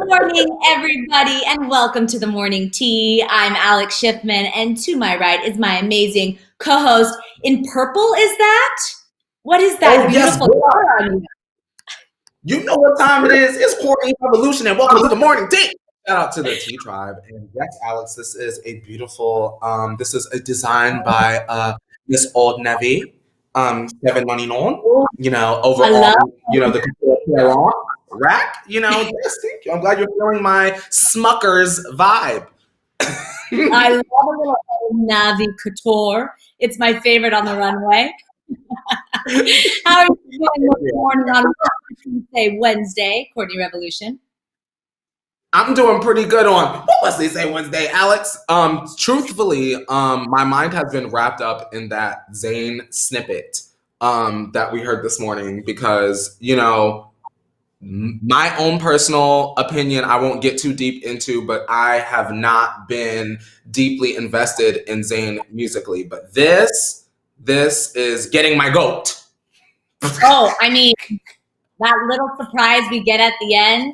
morning, everybody, and welcome to the Morning Tea. I'm Alex Schiffman, and to my right is my amazing co-host in purple. Is that? What is that? Oh, yes, boy. You know what time it is. It's Courtney Revolution, and welcome to the Morning Tea. Shout out to the Tea Tribe. And yes, Alex, this is a beautiful, this is a design by Miss Old Navy, Kevin Money Non, over on, the Carolina rack, yes, thank you. I'm glad you're feeling my Smuckers vibe. I love a little Old Navy couture. It's my favorite on the runway. How are you doing this morning on Wednesday, Courtney Revolution? I'm doing pretty good on what was they say Wednesday, Alex? Truthfully, my mind has been wrapped up in that Zayn snippet that we heard this morning because, my own personal opinion, I won't get too deep into, but I have not been deeply invested in Zayn musically. But this is getting my goat. Oh, I mean, that little surprise we get at the end.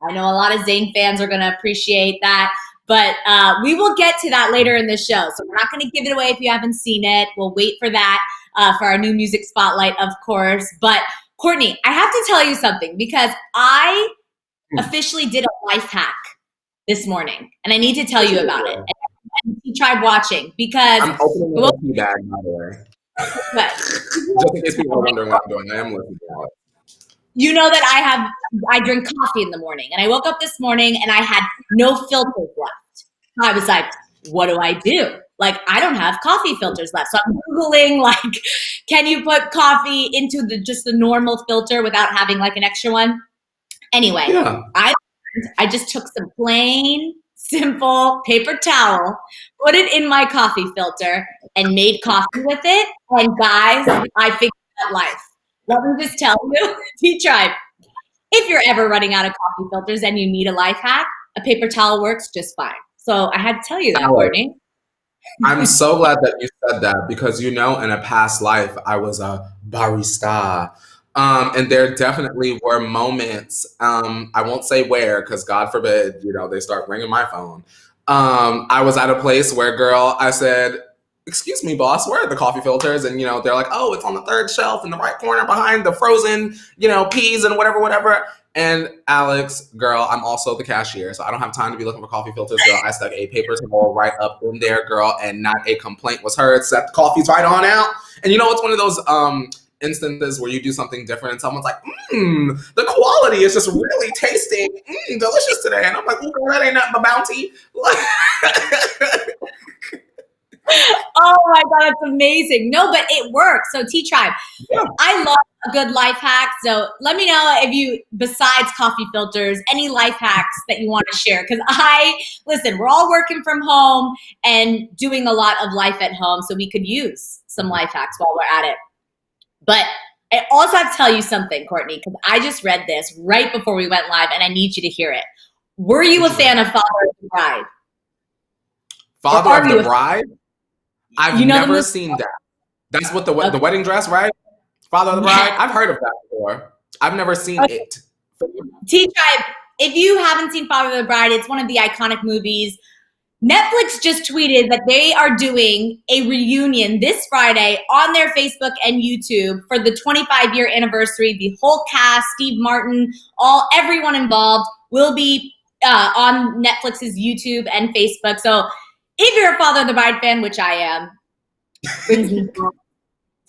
I know a lot of Zayn fans are going to appreciate that, but we will get to that later in the show. So we're not going to give it away if you haven't seen it. We'll wait for that for our new music spotlight, of course. But Courtney, I have to tell you something because I officially did a life hack this morning, and I need to tell you about it. And you tried watching because I'm opening the tea bag, by the way. But just in case people are wondering what I'm doing, I am listening to it. You know that I drink coffee in the morning, and I woke up this morning and I had no filters left. I was like, what do I do? Like, I don't have coffee filters left. So I'm Googling, like, can you put coffee into just the normal filter without having like an extra one? Anyway, yeah. I just took some plain, simple paper towel, put it in my coffee filter, and made coffee with it. And guys, I figured out life. Let me just tell you, Tea Tribe, if you're ever running out of coffee filters and you need a life hack, a paper towel works just fine. So I had to tell you that, Courtney. I'm so glad that you said that because, in a past life, I was a barista. And there definitely were moments, I won't say where, because God forbid, they start ringing my phone. I was at a place where, girl, I said, excuse me, boss, where are the coffee filters? And, they're like, oh, it's on the third shelf in the right corner behind the frozen, peas and whatever. And Alex, girl, I'm also the cashier, so I don't have time to be looking for coffee filters, girl. I stuck a paper towel right up in there, girl, and not a complaint was heard, except the coffee's right on out. And it's one of those instances where you do something different and someone's like, the quality is just really tasting delicious today. And I'm like, oh, that ain't nothing but bounty. Oh my God, it's amazing. No, but it works. So Tea Tribe, yeah. I love a good life hack. So let me know if you, besides coffee filters, any life hacks that you want to share. Because listen, we're all working from home and doing a lot of life at home. So we could use some life hacks while we're at it. But I also have to tell you something, Courtney, because I just read this right before we went live and I need you to hear it. Were you a fan of Father of the Bride? Father of the Bride? I've never seen that. That's what the wedding dress, right? Father of the Bride? I've heard of that before. I've never seen it. Tea Tribe, if you haven't seen Father of the Bride, it's one of the iconic movies. Netflix just tweeted that they are doing a reunion this Friday on their Facebook and YouTube for the 25-year anniversary. The whole cast, Steve Martin, everyone involved will be on Netflix's YouTube and Facebook. So if you're a Father of the Bride fan, which I am, brings me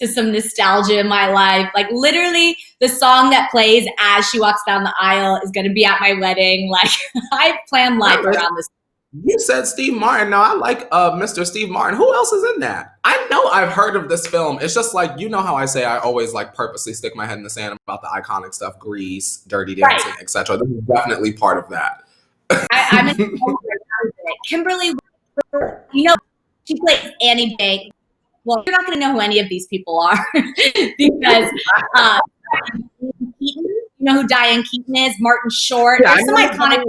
to some nostalgia in my life. Like literally the song that plays as she walks down the aisle is going to be at my wedding. Like I planned life around this. You said Steve Martin. Now I like Mr. Steve Martin. Who else is in that? I know I've heard of this film. It's just like, how I say I always like purposely stick my head in the sand about the iconic stuff, Grease, Dirty Dancing, right, etc. This is definitely part of that. I'm in Kimberly, she plays Annie Bank. Well, you're not going to know who any of these people are because Keaton, you know who Diane Keaton is? Martin Short. Yeah, there's some iconic.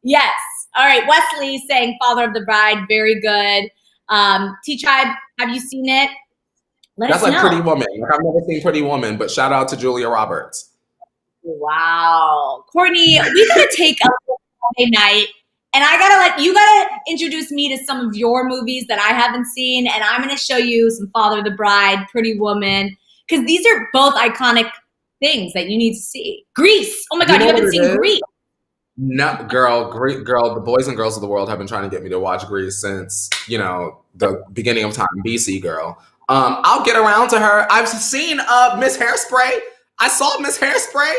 Yes. All right. Wesley saying Father of the Bride. Very good. Tea Tribe, have you seen it? That's like Pretty Woman. Like, I've never seen Pretty Woman, but shout out to Julia Roberts. Wow. Courtney, we gotta take a Friday night, and you gotta introduce me to some of your movies that I haven't seen, and I'm gonna show you some Father of the Bride, Pretty Woman, because these are both iconic things that you need to see. Grease. Oh my God, you haven't seen Grease. No, girl, great girl. The boys and girls of the world have been trying to get me to watch Grease since, the beginning of time, BC, girl. I'll get around to her. I've seen Miss Hairspray. I saw Miss Hairspray.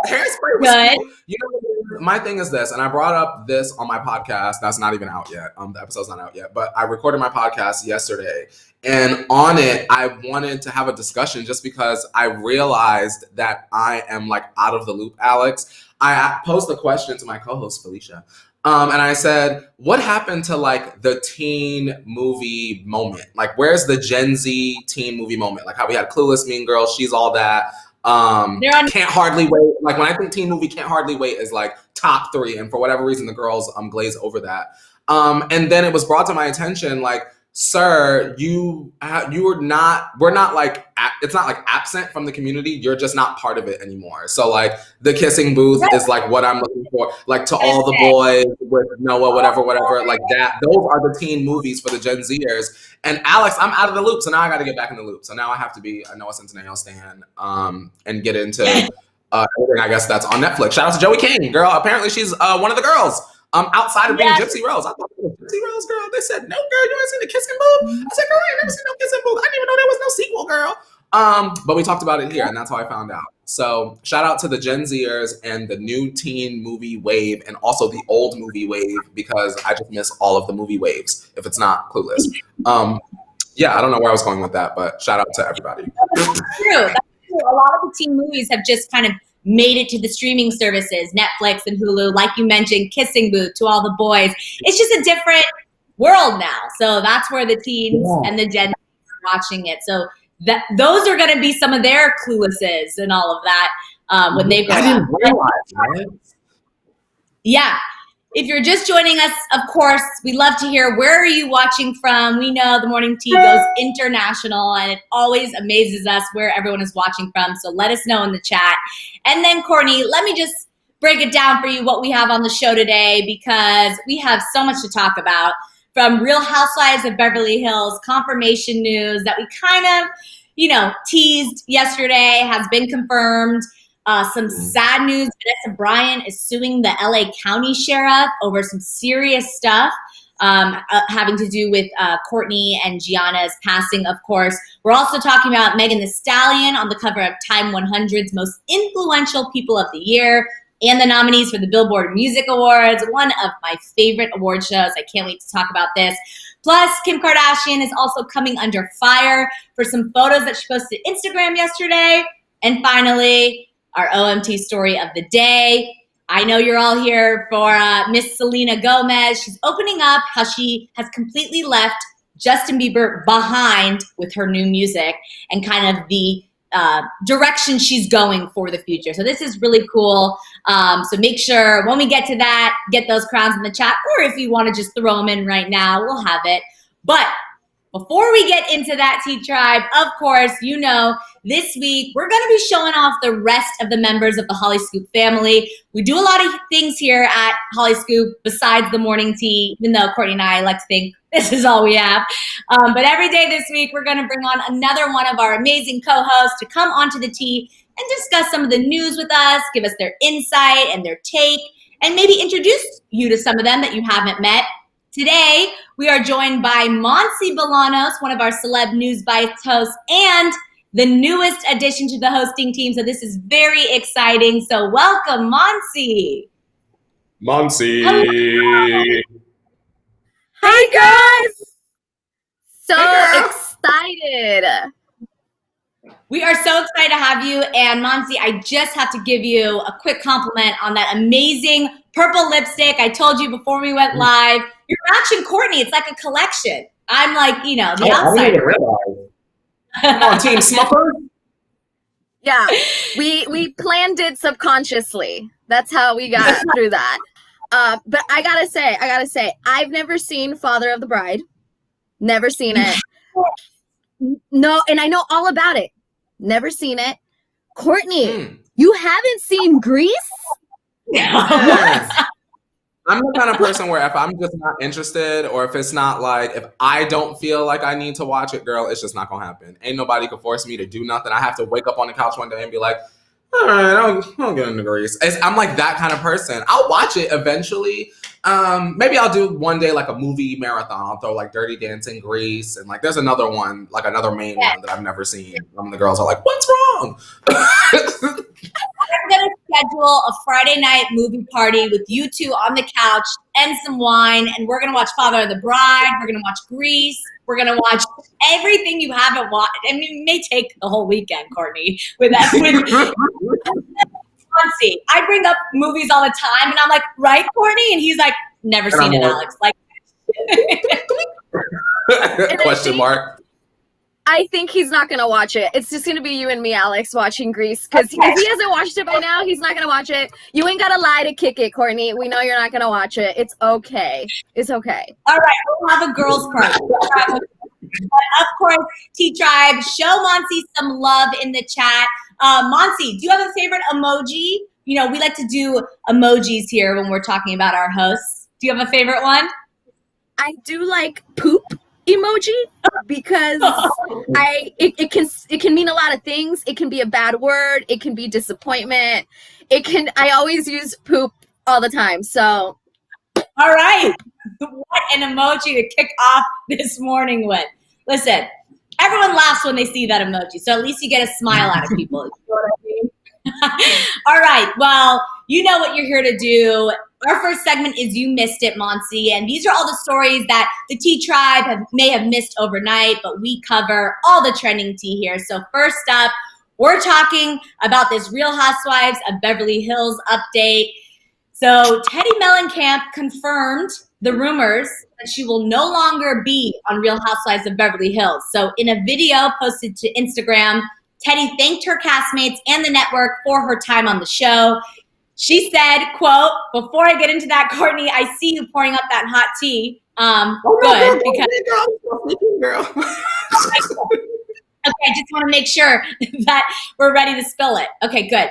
Hairspray was good. My thing is this, and I brought up this on my podcast. That's not even out yet. The episode's not out yet, but I recorded my podcast yesterday, and on it, I wanted to have a discussion just because I realized that I am like out of the loop, Alex. I posed a question to my co-host Felicia, and I said, "What happened to like the teen movie moment? Like, where's the Gen Z teen movie moment? Like how we had Clueless, Mean Girls, She's All That." Can't Hardly Wait. Like when I think teen movie, Can't Hardly Wait is like top 3, and for whatever reason, the girls glaze over that. And then it was brought to my attention, like, sir, we're not like, it's not like absent from the community. You're just not part of it anymore. So like the kissing booth is like what I'm looking for. Like To All the Boys with Noah, whatever, like that. Those are the teen movies for the Gen Zers. And Alex, I'm out of the loop. So now I got to get back in the loop. So now I have to be a Noah Centineo stan and get into everything, I guess, that's on Netflix. Shout out to Joey King, girl. Apparently she's one of the girls. Outside of being Gypsy Rose. I thought it was Gypsy Rose, girl. They said, no, girl, you ain't seen the Kissing Booth? I said, girl, I ain't never seen no Kissing Booth. I didn't even know there was no sequel, girl. But we talked about it here, and that's how I found out. So shout out to the Gen Zers and the new teen movie wave, and also the old movie wave, because I just miss all of the movie waves, if it's not Clueless. Yeah, I don't know where I was going with that, but shout out to everybody. That's true. A lot of the teen movies have just kind of made it to the streaming services, Netflix and Hulu, like you mentioned, Kissing Booth, To All the Boys. It's just a different world now. So that's where the teens and the Gen Z are watching it. So those are going to be some of their Cluelesses and all of that when they grow up. I didn't realize that. Yeah. If you're just joining us, of course, we love to hear, where are you watching from? We know the morning tea goes international, and it always amazes us where everyone is watching from. So let us know in the chat. And then, Courtney, let me just break it down for you what we have on the show today, because we have so much to talk about, from Real Housewives of Beverly Hills, confirmation news that we kind of, teased yesterday has been confirmed. Some sad news. Vanessa Bryant is suing the LA County Sheriff over some serious stuff having to do with Courtney and Gianna's passing, of course. We're also talking about Megan Thee Stallion on the cover of Time 100's Most Influential People of the Year, and the nominees for the Billboard Music Awards, one of my favorite award shows. I can't wait to talk about this. Plus, Kim Kardashian is also coming under fire for some photos that she posted to Instagram yesterday. And finally, our OMT story of the day. I know you're all here for Miss Selena Gomez. She's opening up how she has completely left Justin Bieber behind with her new music and kind of the direction she's going for the future. So this is really cool. So make sure when we get to that, get those crowns in the chat, or if you want to just throw them in right now, we'll have it. But before we get into that, T-Tribe, of course, this week we're going to be showing off the rest of the members of the Hollyscoop family. We do a lot of things here at Hollyscoop besides the morning tea, even though Courtney and I like to think this is all we have. But every day this week, we're going to bring on another one of our amazing co-hosts to come onto the tea and discuss some of the news with us, give us their insight and their take, and maybe introduce you to some of them that you haven't met. Today, we are joined by Monsi Bolanos, one of our Celeb News Bites hosts, and the newest addition to the hosting team. So this is very exciting. So welcome, Monsi. Monsi. Hi, guys. So excited. We are so excited to have you. And Monsi, I just have to give you a quick compliment on that amazing purple lipstick. I told you before we went live, you're matching Courtney. It's like a collection. I'm like, the outsider. Come on, Team Smuffer. Yeah, we planned it subconsciously. That's how we got through that. But I gotta say, I've never seen Father of the Bride. Never seen it. No, and I know all about it. Never seen it. Courtney, You haven't seen Grease? Yes. I'm the kind of person where if I'm just not interested, or if it's not like, if I don't feel like I need to watch it, girl, it's just not gonna happen. Ain't nobody can force me to do nothing. I have to wake up on the couch one day and be like, all right, I'll get into Grease. I'm like that kind of person. I'll watch it eventually. Maybe I'll do one day like a movie marathon. I'll throw like Dirty Dancing, Grease, and like there's another one, like another main one that I've never seen. The girls are like, what's wrong? I'm gonna schedule a Friday night movie party with you two on the couch and some wine, and we're gonna watch Father of the Bride. We're gonna watch Grease. We're gonna watch everything you haven't watched. I mean, it may take the whole weekend, Courtney. With Chauncey, I bring up movies all the time, and I'm like, right, Courtney? And he's like, never seen it, Alex. Like, question mark. I think he's not going to watch it. It's just going to be you and me, Alex, watching Grease. Because if he hasn't watched it by now, he's not going to watch it. You ain't got to lie to kick it, Courtney. We know you're not going to watch it. It's okay. It's okay. All right, we'll have a girls' party. But of course, T-Tribe, show Monsi some love in the chat. Monsi, do you have a favorite emoji? You know, we like to do emojis here when we're talking about our hosts. Do you have a favorite one? I do like poop emoji because it can mean a lot of things. It can be a bad word. It can be disappointment. I always use poop all the time. So, all right, what an emoji to kick off this morning with. Listen, everyone laughs when they see that emoji, so at least you get a smile out of people. You know what I mean? All right, well, you know what you're here to do. Our first segment is You Missed It, Monsi, and these are all the stories that the T-Tribe may have missed overnight, but we cover all the trending tea here. So first up, we're talking about this Real Housewives of Beverly Hills update. So Teddi Mellencamp confirmed the rumors that she will no longer be on Real Housewives of Beverly Hills. So in a video posted to Instagram, Teddi thanked her castmates and the network for her time on the show. She said, quote, before I get into that, Courtney, I see you pouring up that hot tea. Good, because girl. Okay, I just want to make sure that we're ready to spill it. Okay, good.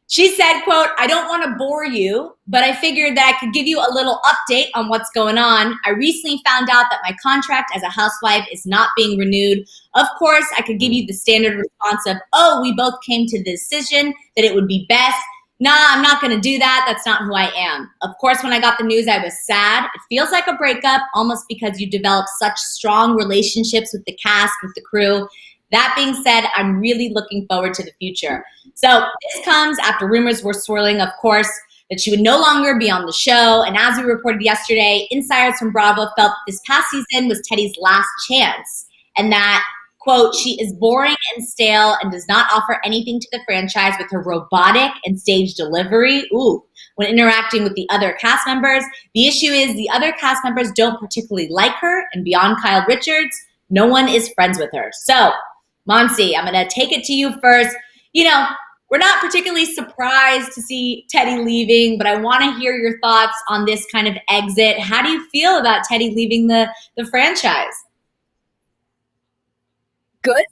She said, quote, I don't want to bore you, but I figured that I could give you a little update on what's going on. I recently found out that my contract as a housewife is not being renewed. Of course, I could give you the standard response of, oh, we both came to the decision that it would be best. Nah, I'm not going to do that. That's not who I am. Of course, when I got the news, I was sad. It feels like a breakup, almost because you develop such strong relationships with the cast, with the crew. That being said, I'm really looking forward to the future. So this comes after rumors were swirling, of course, that she would no longer be on the show. And as we reported yesterday, insiders from Bravo felt this past season was Teddi's last chance. And that, quote, she is boring and stale and does not offer anything to the franchise with her robotic and staged delivery. Ooh, when interacting with the other cast members. The issue is the other cast members don't particularly like her. And beyond Kyle Richards, no one is friends with her. So, Monsi, I'm going to take it to you first. You know, we're not particularly surprised to see Teddi leaving, but I want to hear your thoughts on this kind of exit. How do you feel about Teddi leaving the franchise? Good.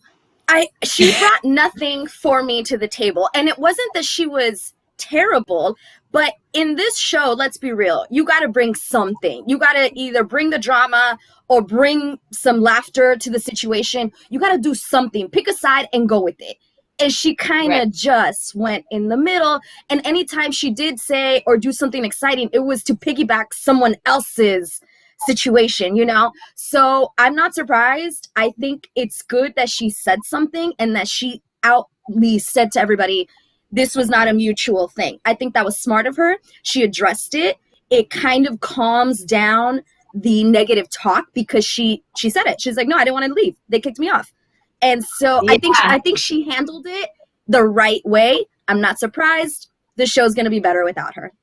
She brought nothing for me to the table. And it wasn't that she was terrible, but in this show, let's be real, you got to bring something. You got to either bring the drama or bring some laughter to the situation. You got to do something. Pick a side and go with it. And she kind of just went in the middle. And anytime she did say or do something exciting, it was to piggyback someone else's situation, you know? So I'm not surprised. I think it's good that she said something and that she outly said to everybody, this was not a mutual thing. I think that was smart of her. She addressed it. It kind of calms down the negative talk because she said it. She's like, no, I didn't want to leave. They kicked me off. And so yeah. I think she handled it the right way. I'm not surprised. The show's going to be better without her.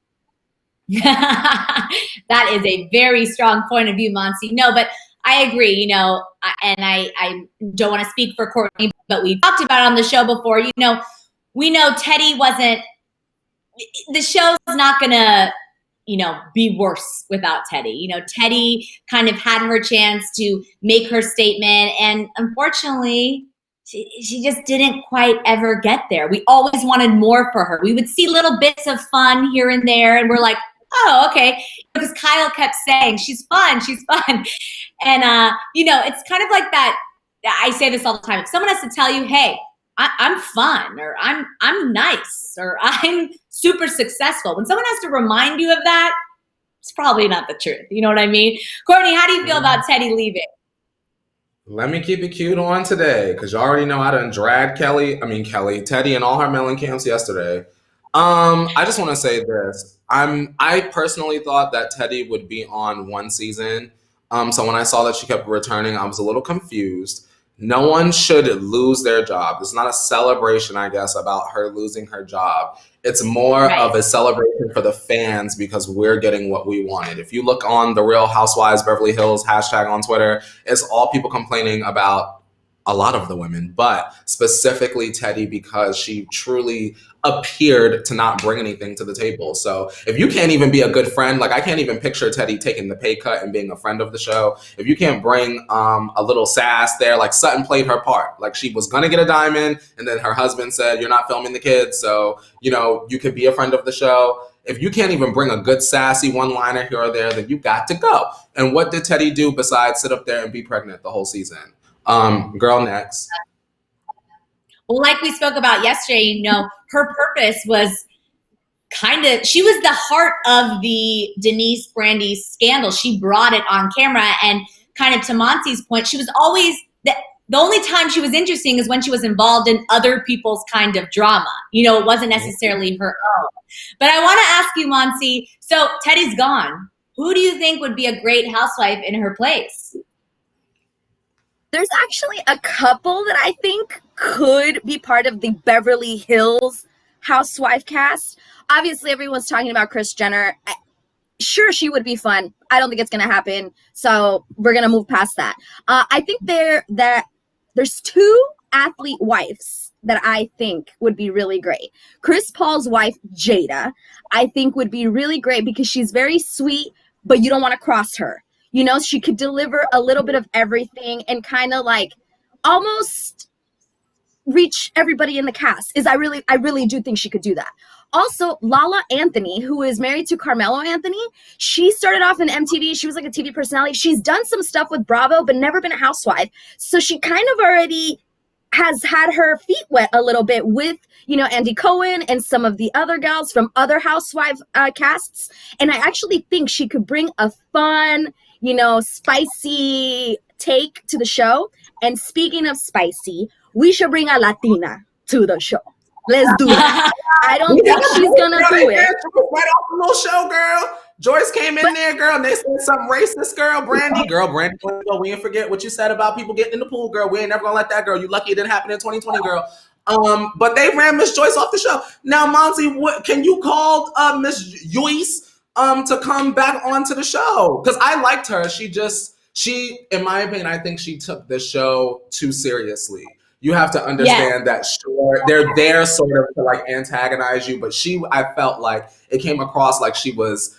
That is a very strong point of view, Monsi. No, but I agree, you know, and I don't want to speak for Courtney, but we talked about it on the show before. You know, we know Teddi wasn't, the show's not going to, you know, be worse without Teddi. You know, Teddi kind of had her chance to make her statement. And unfortunately, she just didn't quite ever get there. We always wanted more for her. We would see little bits of fun here and there, and we're like, oh, okay. Because Kyle kept saying, she's fun. And, it's kind of like that. I say this all the time. If someone has to tell you, hey, I'm fun, or I'm nice, or I'm super successful, when someone has to remind you of that, it's probably not the truth. You know what I mean? Courtney, how do you feel about Teddy leaving? Let me keep it cute on today, because you already know I done dragged Teddy and all her Mellencamp's yesterday. I just want to say this. I personally thought that Teddy would be on one season. So when I saw that she kept returning, I was a little confused. No one should lose their job. It's not a celebration, I guess, about her losing her job. It's more of a celebration for the fans because we're getting what we wanted. If you look on the Real Housewives Beverly Hills hashtag on Twitter, it's all people complaining about a lot of the women, but specifically Teddy, because she truly appeared to not bring anything to the table. So if you can't even be a good friend, like I can't even picture Teddy taking the pay cut and being a friend of the show. If you can't bring a little sass there, like Sutton played her part. Like she was gonna get a diamond, and then her husband said, you're not filming the kids, so you could be a friend of the show. If you can't even bring a good sassy one-liner here or there, then you got to go. And what did Teddy do besides sit up there and be pregnant the whole season? Girl next. Well, like we spoke about yesterday, her purpose was she was the heart of the Denise Brandy scandal. She brought it on camera, and kind of to Monsi's point, she was always the only time she was interesting is when she was involved in other people's kind of drama. It wasn't necessarily her own. But I want to ask you, Monsi, so Teddy's gone. Who do you think would be a great housewife in her place? There's actually a couple that I think could be part of the Beverly Hills housewife cast. Obviously, everyone's talking about Kris Jenner. Sure, she would be fun. I don't think it's going to happen. So we're going to move past that. I think there's two athlete wives that I think would be really great. Chris Paul's wife, Jada, I think would be really great because she's very sweet, but you don't want to cross her. She could deliver a little bit of everything and kind of like almost reach everybody in the cast. I really do think she could do that. Also, Lala Anthony, who is married to Carmelo Anthony, she started off in MTV. She was like a TV personality. She's done some stuff with Bravo, but never been a housewife. So she kind of already has had her feet wet a little bit with, Andy Cohen and some of the other gals from other housewife casts. And I actually think she could bring a fun, spicy take to the show. And speaking of spicy, we should bring a Latina to the show. Let's do it. I don't think she's gonna do it. Right off the little show, girl. Joyce came in there, girl, and they said something racist, girl. Brandy, we didn't forget what you said about people getting in the pool, girl. We ain't never gonna let that girl. You lucky it didn't happen in 2020, girl. But they ran Miss Joyce off the show. Now, Monty, can you call Miss Joyce to come back onto the show? Because I liked her. She, in my opinion, I think she took the show too seriously. You have to understand that sure, they're there sort of to like antagonize you, but I felt like it came across like she was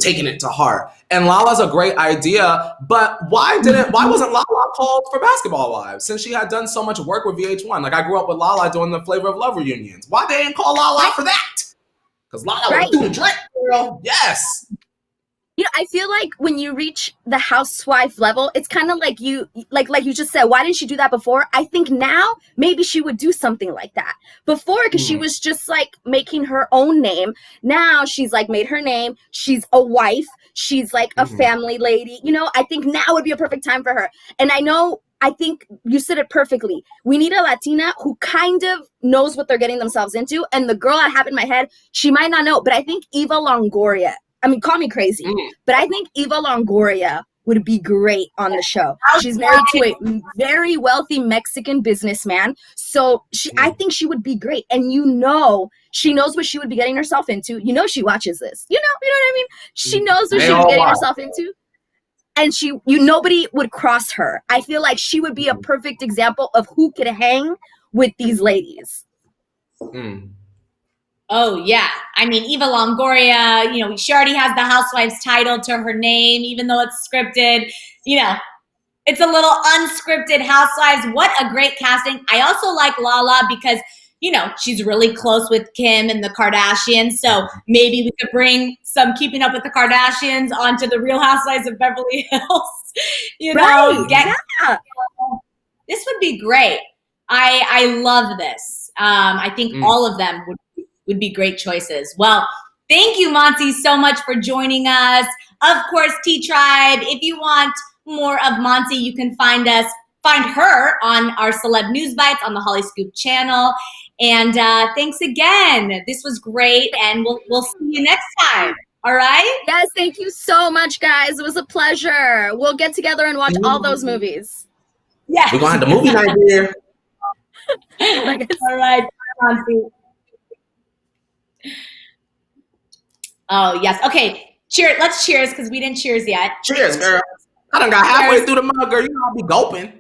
taking it to heart. And Lala's a great idea, but why wasn't Lala called for Basketball Wives since she had done so much work with VH1? Like I grew up with Lala doing the Flavor of Love reunions. Why they didn't call Lala out for that? Because Lala was doing drink, girl. Yes. I feel like when you reach the housewife level, it's kind of like you just said, why didn't she do that before? I think now maybe she would do something like that before because she was just like making her own name. Now she's like made her name. She's a wife. She's like a family lady. I think now would be a perfect time for her. And I think you said it perfectly. We need a Latina who kind of knows what they're getting themselves into. And the girl I have in my head, she might not know, but I think Eva Longoria. I mean, call me crazy, but I think Eva Longoria would be great on the show. She's married to a very wealthy Mexican businessman. So I think she would be great. And she knows what she would be getting herself into. She watches this. You know what I mean? She knows what she would be getting herself into. And nobody would cross her. I feel like she would be a perfect example of who could hang with these ladies. Oh, yeah. I mean, Eva Longoria, she already has the Housewives title to her name, even though it's scripted. It's a little unscripted housewives. What a great casting. I also like Lala because, you know, she's really close with Kim and the Kardashians. So maybe we could bring some Keeping Up with the Kardashians onto the Real Housewives of Beverly Hills. You know, this would be great. I love this. I think all of them would be great choices. Well, thank you, Monty, so much for joining us. Of course, T-Tribe, if you want more of Monty, you can find her on our Celeb News Bites on the Hollyscoop channel. And thanks again. This was great, and we'll see you next time. All right? Yes, thank you so much, guys. It was a pleasure. We'll get together and watch all those movies. Yes. We're going to have the movie night here. All right, Monty. Oh, yes. Okay. Cheers. Let's cheers because we didn't cheers yet. Cheers, girl. I done got halfway through the mug, girl. You know I'll be gulping.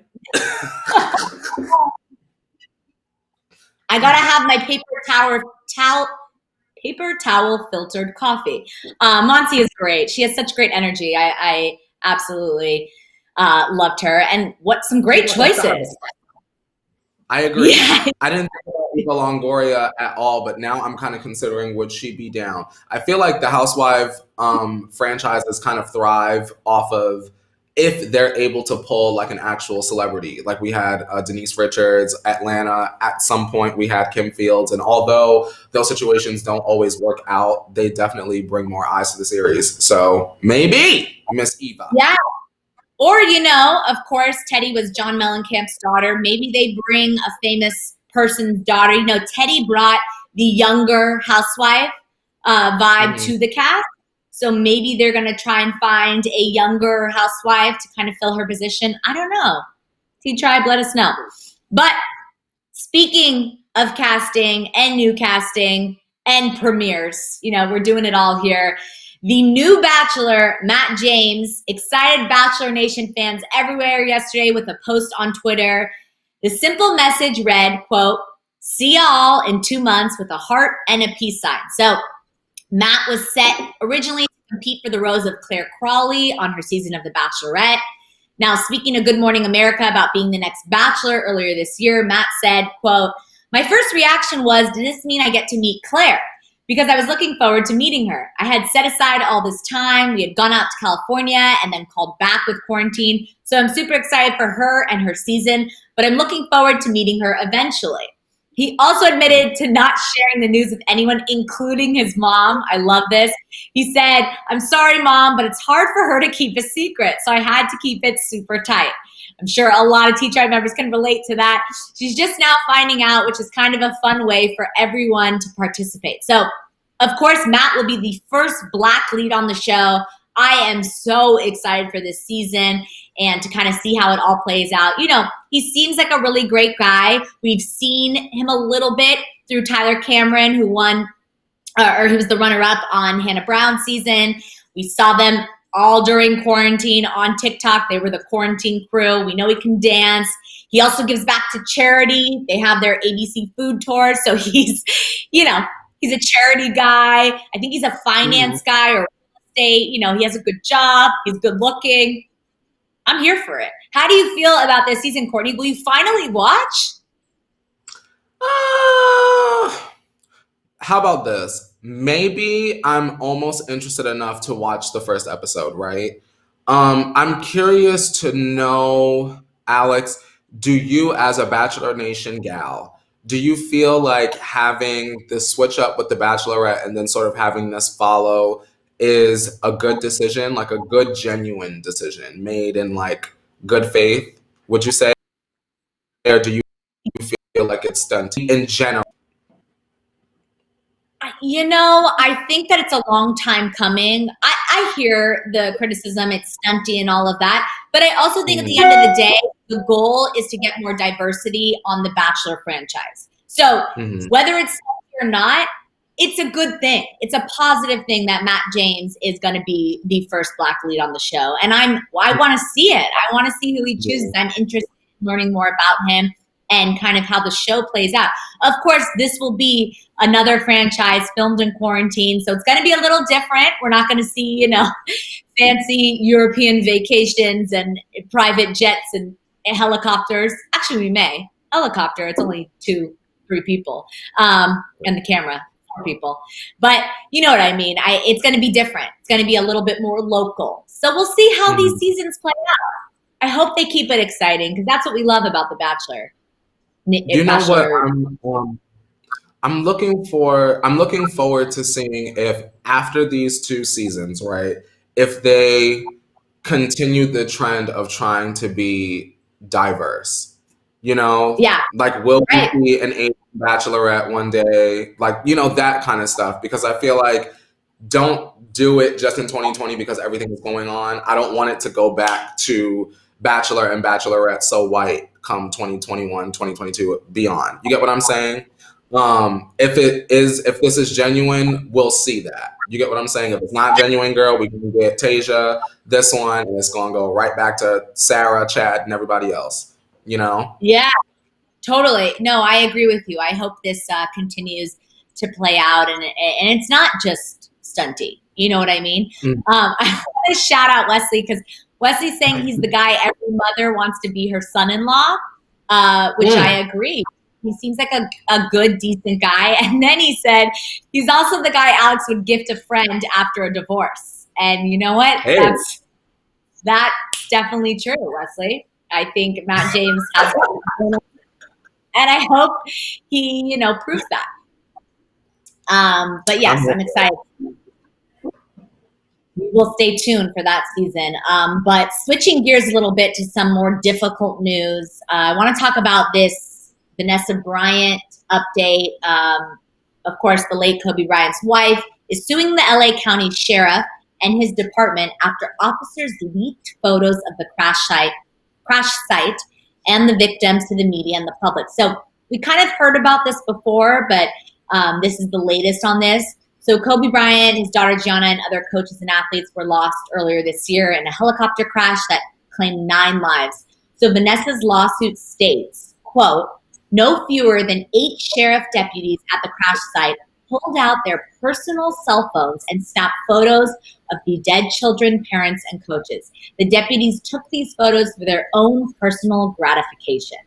I gotta have my paper towel filtered coffee. Monty is great. She has such great energy. I absolutely loved her, and some great choices. I agree. Yeah. I didn't think about Eva Longoria at all, but now I'm kind of considering, would she be down? I feel like the Housewife franchises kind of thrive off of if they're able to pull like an actual celebrity. Like we had Denise Richards, Atlanta. At some point we had Kim Fields. And although those situations don't always work out, they definitely bring more eyes to the series. So maybe Miss Eva. Yeah. Or, you know, of course, Teddy was John Mellencamp's daughter. Maybe they bring a famous person's daughter. You know, Teddy brought the younger housewife vibe to the cast. So maybe they're going to try and find a younger housewife to kind of fill her position. I don't know. T-Tribe, let us know. But speaking of casting and new casting and premieres, you know, we're doing it all here. The new Bachelor, Matt James, excited Bachelor Nation fans everywhere yesterday with a post on Twitter. The simple message read, quote, "See y'all in 2 months," with a heart and a peace sign. So Matt was set originally to compete for the rose of Claire Crawley on her season of The Bachelorette. Now, speaking to Good Morning America about being the next Bachelor earlier this year, Matt said, quote, "My first reaction was, does this mean I get to meet Claire? Because I was looking forward to meeting her. I had set aside all this time. We had gone out to California and then called back with quarantine. So I'm super excited for her and her season, but I'm looking forward to meeting her eventually." He also admitted to not sharing the news with anyone, including his mom. I love this. He said, "I'm sorry, Mom, but it's hard for her to keep a secret, so I had to keep it super tight." I'm sure a lot of T-Tribe members can relate to that. She's just now finding out, which is kind of a fun way for everyone to participate. So, of course, Matt will be the first Black lead on the show. I am so excited for this season and to kind of see how it all plays out. You know, he seems like a really great guy. We've seen him a little bit through Tyler Cameron, who won, or he was the runner-up on Hannah Brown's season. We saw them all during quarantine on TikTok. They were the quarantine crew. We know he can dance. He also gives back to charity. They have their ABC food tour. So he's, you know, he's a charity guy. I think he's a finance guy or real estate. You know, he has a good job. He's good looking. I'm here for it. How do you feel about this season, Courtney? Will you finally watch? How about this? Maybe I'm almost interested enough to watch the first episode, right? I'm curious to know, Alex, do you as a Bachelor Nation gal, do you feel like having this switch up with the Bachelorette and then sort of having this follow is a good decision, like a good, genuine decision made in like good faith, would you say? Or do you feel like it's stunty in general? You know, I think that it's a long time coming. I hear the criticism, it's stunty and all of that. But I also think at the end of the day, the goal is to get more diversity on the Bachelor franchise. So whether it's stunty or not, it's a good thing. It's a positive thing that Matt James is going to be the first Black lead on the show. And I want to see it. I want to see who he chooses. I'm interested in learning more about him. and kind of how the show plays out. Of course, this will be another franchise filmed in quarantine, so it's going to be a little different. We're not going to see, fancy European vacations and private jets and helicopters. Actually, we may. Helicopter, it's only 2-3 people, and the camera, 4 people. But you know what I mean. It's going to be different. It's going to be a little bit more local. So we'll see how these seasons play out. I hope they keep it exciting because that's what we love about The Bachelor. You know what? I'm looking forward to seeing if after these 2 seasons, right, if they continue the trend of trying to be diverse. Yeah. Like will we see an Asian bachelorette one day? Like, that kind of stuff. Because I feel like don't do it just in 2020 because everything is going on. I don't want it to go back to Bachelor and Bachelorette so white come 2021, 2022, beyond. You get what I'm saying? If this is genuine, we'll see that. You get what I'm saying? If it's not genuine, girl, we can get Tasia, this one, and it's going to go right back to Sarah, Chad, and everybody else, Yeah, totally. No, I agree with you. I hope this continues to play out, and it's not just stunty. You know what I mean? I want to shout out Wesley because Wesley's saying he's the guy every mother wants to be her son-in-law, which I agree. He seems like a good, decent guy. And then he said he's also the guy Alex would gift a friend after a divorce. And you know what? Hey. That's definitely true, Wesley. I think Matt James has and I hope he, proves that. But yes, I'm excited. We'll stay tuned for that season. But switching gears a little bit to some more difficult news, I want to talk about this Vanessa Bryant update. Of course, the late Kobe Bryant's wife is suing the LA County Sheriff and his department after officers leaked photos of the crash site and the victims to the media and the public. So we kind of heard about this before, but this is the latest on this. So Kobe Bryant, his daughter Gianna, and other coaches and athletes were lost earlier this year in a helicopter crash that claimed 9 lives. So Vanessa's lawsuit states, quote, no fewer than 8 sheriff deputies at the crash site pulled out their personal cell phones and snapped photos of the dead children, parents, and coaches. The deputies took these photos for their own personal gratification.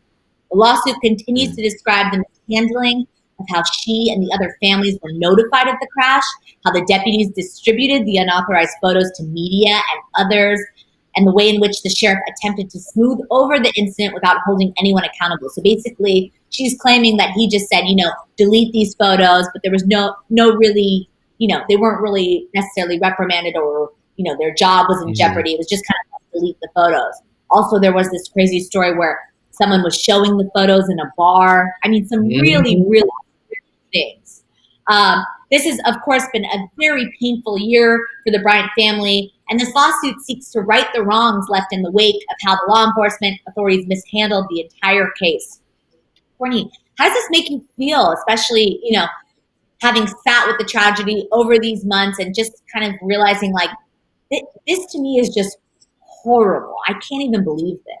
The lawsuit continues to describe the mishandling of how she and the other families were notified of the crash, how the deputies distributed the unauthorized photos to media and others, and the way in which the sheriff attempted to smooth over the incident without holding anyone accountable. So basically, she's claiming that he just said, delete these photos, but there was no really, they weren't really necessarily reprimanded or, their job was in jeopardy. It was just kind of delete the photos. Also, there was this crazy story where someone was showing the photos in a bar. I mean, some really, really things. This has, of course, been a very painful year for the Bryant family, and this lawsuit seeks to right the wrongs left in the wake of how the law enforcement authorities mishandled the entire case. Courtney, how does this make you feel, especially, having sat with the tragedy over these months and just kind of realizing, like, this to me is just horrible. I can't even believe this.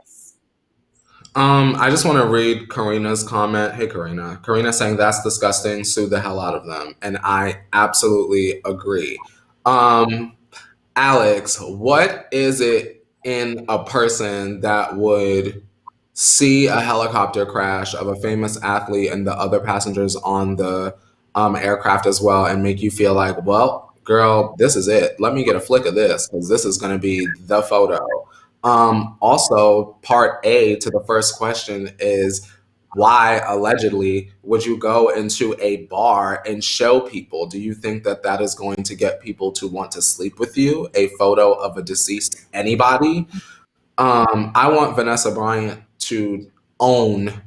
I just want to read Karina's comment. Hey, Karina. Karina saying that's disgusting. Sue the hell out of them. And I absolutely agree. Alex, what is it in a person that would see a helicopter crash of a famous athlete and the other passengers on the aircraft as well and make you feel like, well, girl, this is it. Let me get a flick of this because this is going to be the photo. Also, part A to the first question is why allegedly would you go into a bar and show people? Do you think that that is going to get people to want to sleep with you? A photo of a deceased anybody? I want Vanessa Bryant to own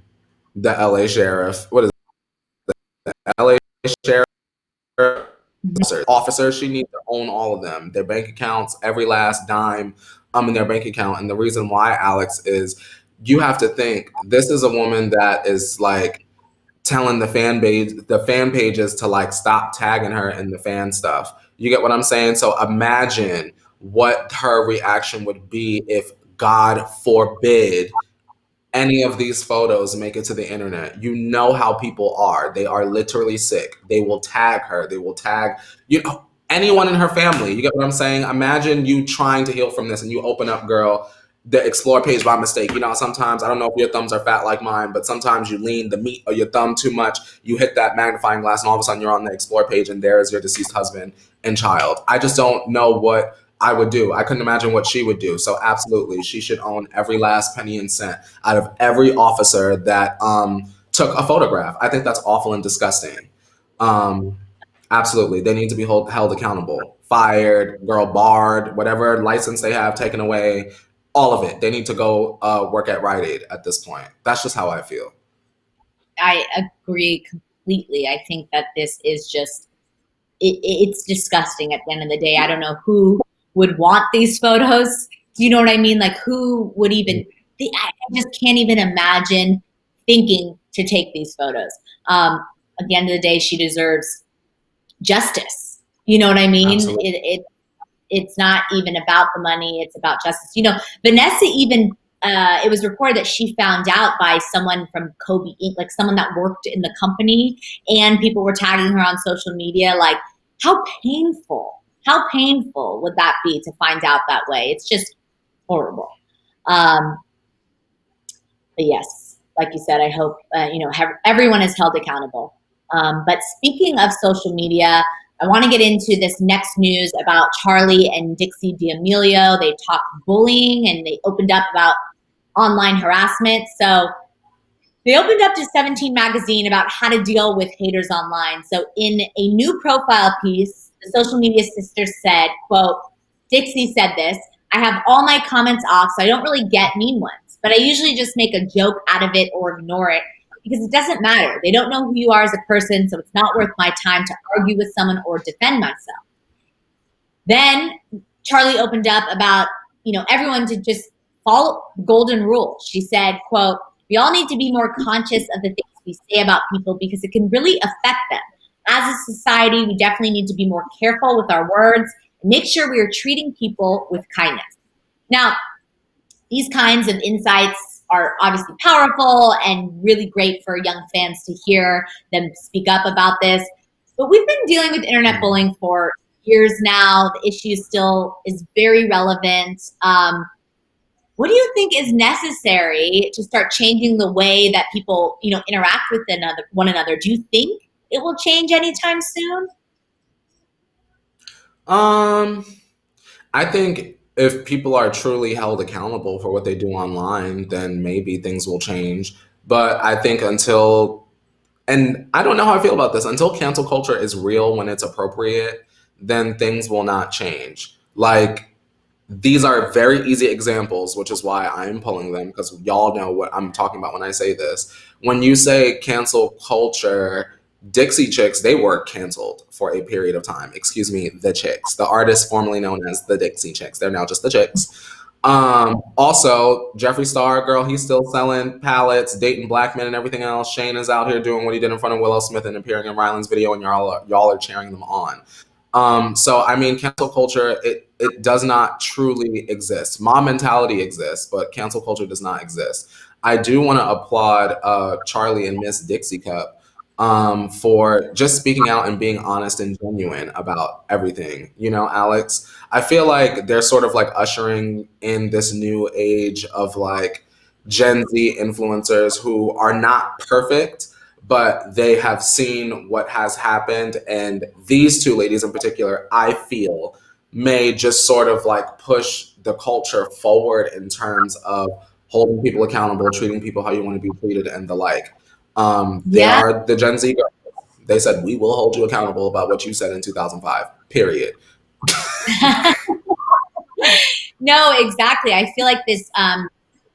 the LA sheriff. What is it? The LA sheriff officer. She needs to own all of them, their bank accounts, every last dime in their bank account. And the reason why, Alex, is you have to think this is a woman that is like telling the fan pages to like stop tagging her in the fan stuff. You get what I'm saying? So imagine what her reaction would be if, God forbid, any of these photos make it to the internet, you know how people are. They are literally sick. They will tag her. They will tag, you know, anyone in her family. You get what I'm saying? Imagine you trying to heal from this and you open up, girl, the explore page by mistake. You know, sometimes, I don't know if your thumbs are fat like mine, but sometimes you lean the meat of your thumb too much. You hit that magnifying glass and all of a sudden you're on the explore page and there is your deceased husband and child. I just don't know what I would do. I couldn't imagine what she would do. So absolutely, she should own every last penny and cent out of every officer that took a photograph. I think that's awful and disgusting. Absolutely, they need to be held accountable. Fired, girl, barred, whatever license they have taken away, all of it. They need to go work at Rite Aid at this point. That's just how I feel. I agree completely. I think that this is just, it's disgusting at the end of the day. I don't know who would want these photos. Do you know what I mean? Like, who would even, I just can't even imagine thinking to take these photos. At the end of the day, she deserves justice. You know what I mean? It's not even about the money. It's about justice. You know, Vanessa even, it was reported that she found out by someone from Kobe Inc., like someone that worked in the company, and people were tagging her on social media. Like, how painful would that be to find out that way? It's just horrible. But yes, like you said, I hope, you know, everyone is held accountable. But speaking of social media, I want to get into this next news about Charli and Dixie D'Amelio. They talked bullying and they opened up about online harassment. So they opened up to 17 magazine about how to deal with haters online. So in a new profile piece, the social media sisters said, quote, Dixie said this, I have all my comments off, so I don't really get mean ones, but I usually just make a joke out of it or ignore it because it doesn't matter. They don't know who you are as a person, so it's not worth my time to argue with someone or defend myself. Then Charli opened up about, you know, everyone to just follow the golden rule. She said, quote, we all need to be more conscious of the things we say about people because it can really affect them. As a society, we definitely need to be more careful with our words and make sure we are treating people with kindness. Now, these kinds of insights are obviously powerful and really great for young fans to hear them speak up about this. But we've been dealing with internet bullying for years now. The issue still is very relevant. What do you think is necessary to start changing the way that people, you know, interact with one another? Do you think it will change anytime soon? I think if people are truly held accountable for what they do online, then maybe things will change. But I think and I don't know how I feel about this, until cancel culture is real when it's appropriate, then things will not change. Like, these are very easy examples, which is why I'm pulling them, because y'all know what I'm talking about when I say this. When you say cancel culture, Dixie Chicks, they were canceled for a period of time. Excuse me, the Chicks, the artists formerly known as the Dixie Chicks. They're now just the Chicks. Also, Jeffree Star, girl, he's still selling palettes, dating black men and everything else. Shane is out here doing what he did in front of Willow Smith and appearing in Ryland's video, and y'all are cheering them on. So I mean, cancel culture, it does not truly exist. Mob mentality exists, but cancel culture does not exist. I do want to applaud Charli and Miss Dixie Cup for just speaking out and being honest and genuine about everything. You know, Alex, I feel like they're sort of like ushering in this new age of like Gen Z influencers who are not perfect, but they have seen what has happened. And these two ladies in particular, I feel, may just sort of like push the culture forward in terms of holding people accountable, treating people how you want to be treated, and the like. They are the Gen Z girls. They said, we will hold you accountable about what you said in 2005, period. No, exactly. I feel like this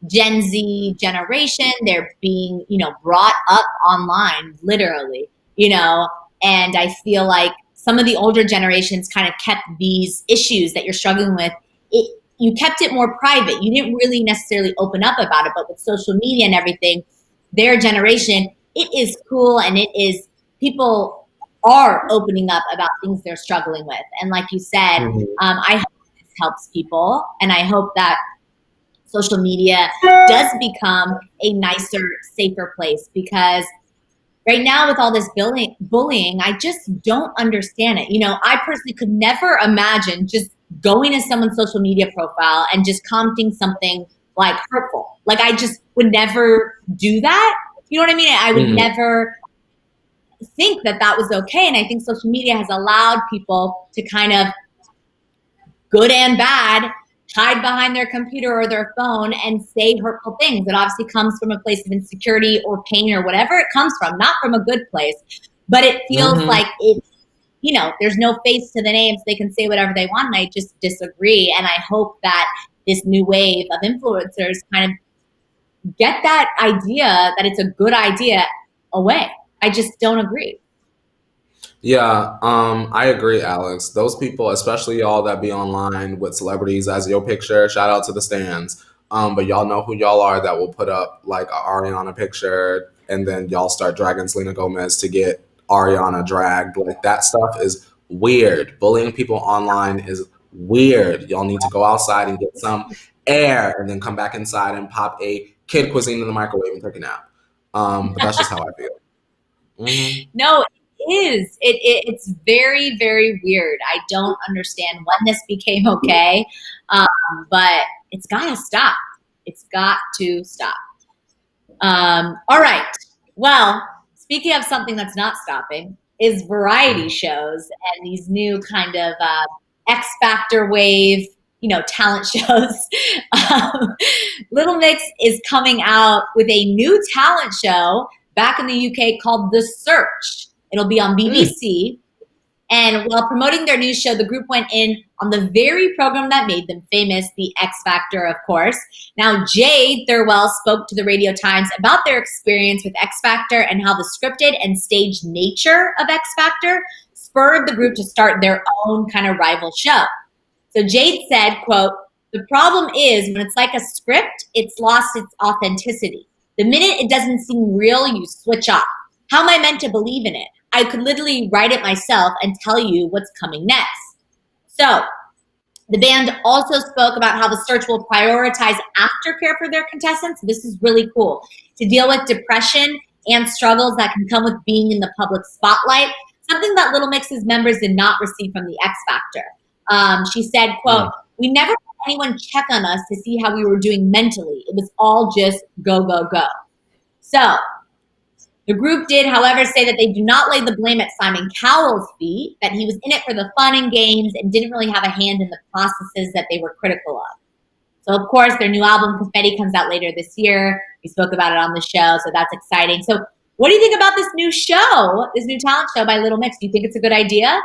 Gen Z generation, they're being, you know, brought up online, literally, you know, and I feel like some of the older generations kind of kept these issues that you're struggling with. You kept it more private. You didn't really necessarily open up about it, but with social media and everything, their generation, it is cool, and it is, people are opening up about things they're struggling with. And like you said, I hope this helps people, and I hope that social media does become a nicer, safer place, because right now with all this bullying, I just don't understand it. You know, I personally could never imagine just going to someone's social media profile and just commenting something like hurtful. Like, I just would never do that. You know what I mean? I would never think that that was okay. And I think social media has allowed people to kind of, good and bad, hide behind their computer or their phone and say hurtful things. It obviously comes from a place of insecurity or pain or whatever it comes from, not from a good place. But it feels like it's, you know, there's no face to the name, so they can say whatever they want. And I just disagree. And I hope that this new wave of influencers kind of get that idea that it's a good idea away. I just don't agree. Yeah, I agree, Alex. Those people, especially y'all that be online with celebrities as your picture, shout out to the stands. But y'all know who y'all are that will put up like a Ariana picture and then y'all start dragging Selena Gomez to get Ariana dragged. Like, that stuff is weird. Bullying people online is weird. Y'all need to go outside and get some air and then come back inside and pop a kid cuisine in the microwave and take a nap. But that's just how I feel. No, it is. It's very, very weird. I don't understand when this became okay, but it's got to stop. It's got to stop. All right. Well, speaking of something that's not stopping, is variety shows and these new kind of X Factor wave, you know, talent shows. Little Mix is coming out with a new talent show back in the UK called The Search. It'll be on BBC. And while promoting their new show, the group went in on the very program that made them famous, the X Factor, of course. Now, Jade Thirlwell spoke to the Radio Times about their experience with X Factor and how the scripted and staged nature of X Factor spurred the group to start their own kind of rival show. So Jade said, quote, "The problem is when it's like a script, it's lost its authenticity. The minute it doesn't seem real, you switch off. How am I meant to believe in it? I could literally write it myself and tell you what's coming next." So the band also spoke about how The Search will prioritize aftercare for their contestants. This is really cool. To deal with depression and struggles that can come with being in the public spotlight, something that Little Mix's members did not receive from the X Factor. She said, quote, "We never had anyone check on us to see how we were doing mentally. It was all just go, go, go." So the group did, however, say that they do not lay the blame at Simon Cowell's feet, that he was in it for the fun and games and didn't really have a hand in the processes that they were critical of. So, of course, their new album, Confetti, comes out later this year. We spoke about it on the show, so that's exciting. So what do you think about this new show, this new talent show by Little Mix? Do you think it's a good idea?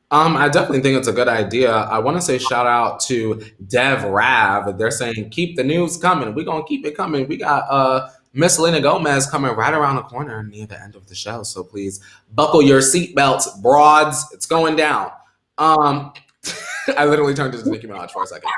I definitely think it's a good idea. I want to say shout out to Dev Rav. They're saying, keep the news coming. We're going to keep it coming. We got Miss Selena Gomez coming right around the corner near the end of the show. So please buckle your seatbelts, broads. It's going down. I literally turned into Nicki Minaj for a second.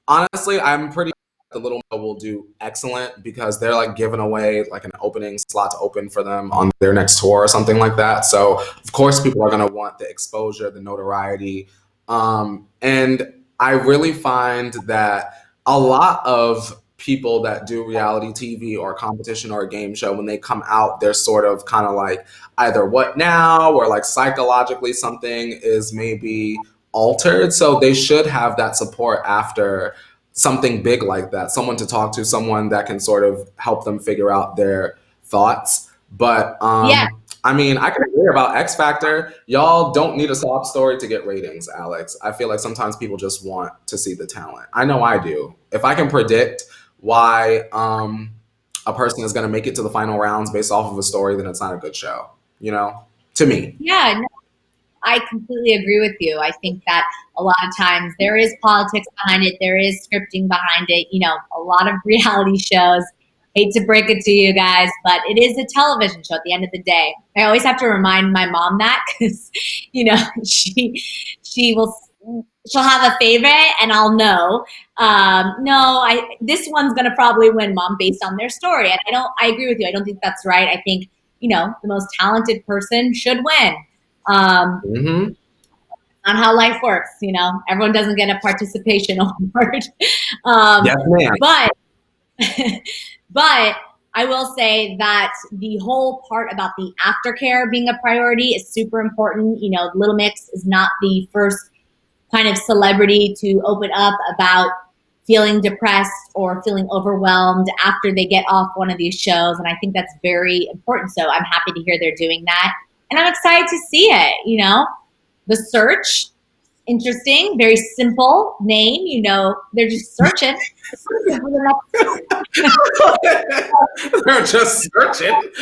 Honestly, I'm pretty the Little Mo will do excellent because they're like giving away like an opening slot to open for them on their next tour or something like that. So of course people are going to want the exposure, the notoriety. And I really find that a lot of people that do reality TV or competition or a game show, when they come out, they're sort of kind of like either what now or like psychologically something is maybe altered. So they should have that support after something big like that, someone to talk to, someone that can sort of help them figure out their thoughts. But I mean, I can agree about X Factor. Y'all don't need a sob story to get ratings, Alex. I feel like sometimes people just want to see the talent. I know I do. If I can predict why a person is going to make it to the final rounds based off of a story, then it's not a good show, you know, to me. Yeah, no, I completely agree with you. I think that a lot of times there is politics behind it. There is scripting behind it. You know, a lot of reality shows, hate to break it to you guys, but it is a television show at the end of the day. I always have to remind my mom that because, you know, she'll have a favorite and I'll know, this one's going to probably win, Mom, based on their story. And I agree with you. I don't think that's right. I think, you know, the most talented person should win. Not on how life works. You know, everyone doesn't get a participation award. Yes, ma'am. But I will say that the whole part about the aftercare being a priority is super important. You know, Little Mix is not the first kind of celebrity to open up about feeling depressed or feeling overwhelmed after they get off one of these shows. And I think that's very important. So I'm happy to hear they're doing that. And I'm excited to see it, you know. The Search, interesting, very simple name, you know, they're just searching. They're just searching.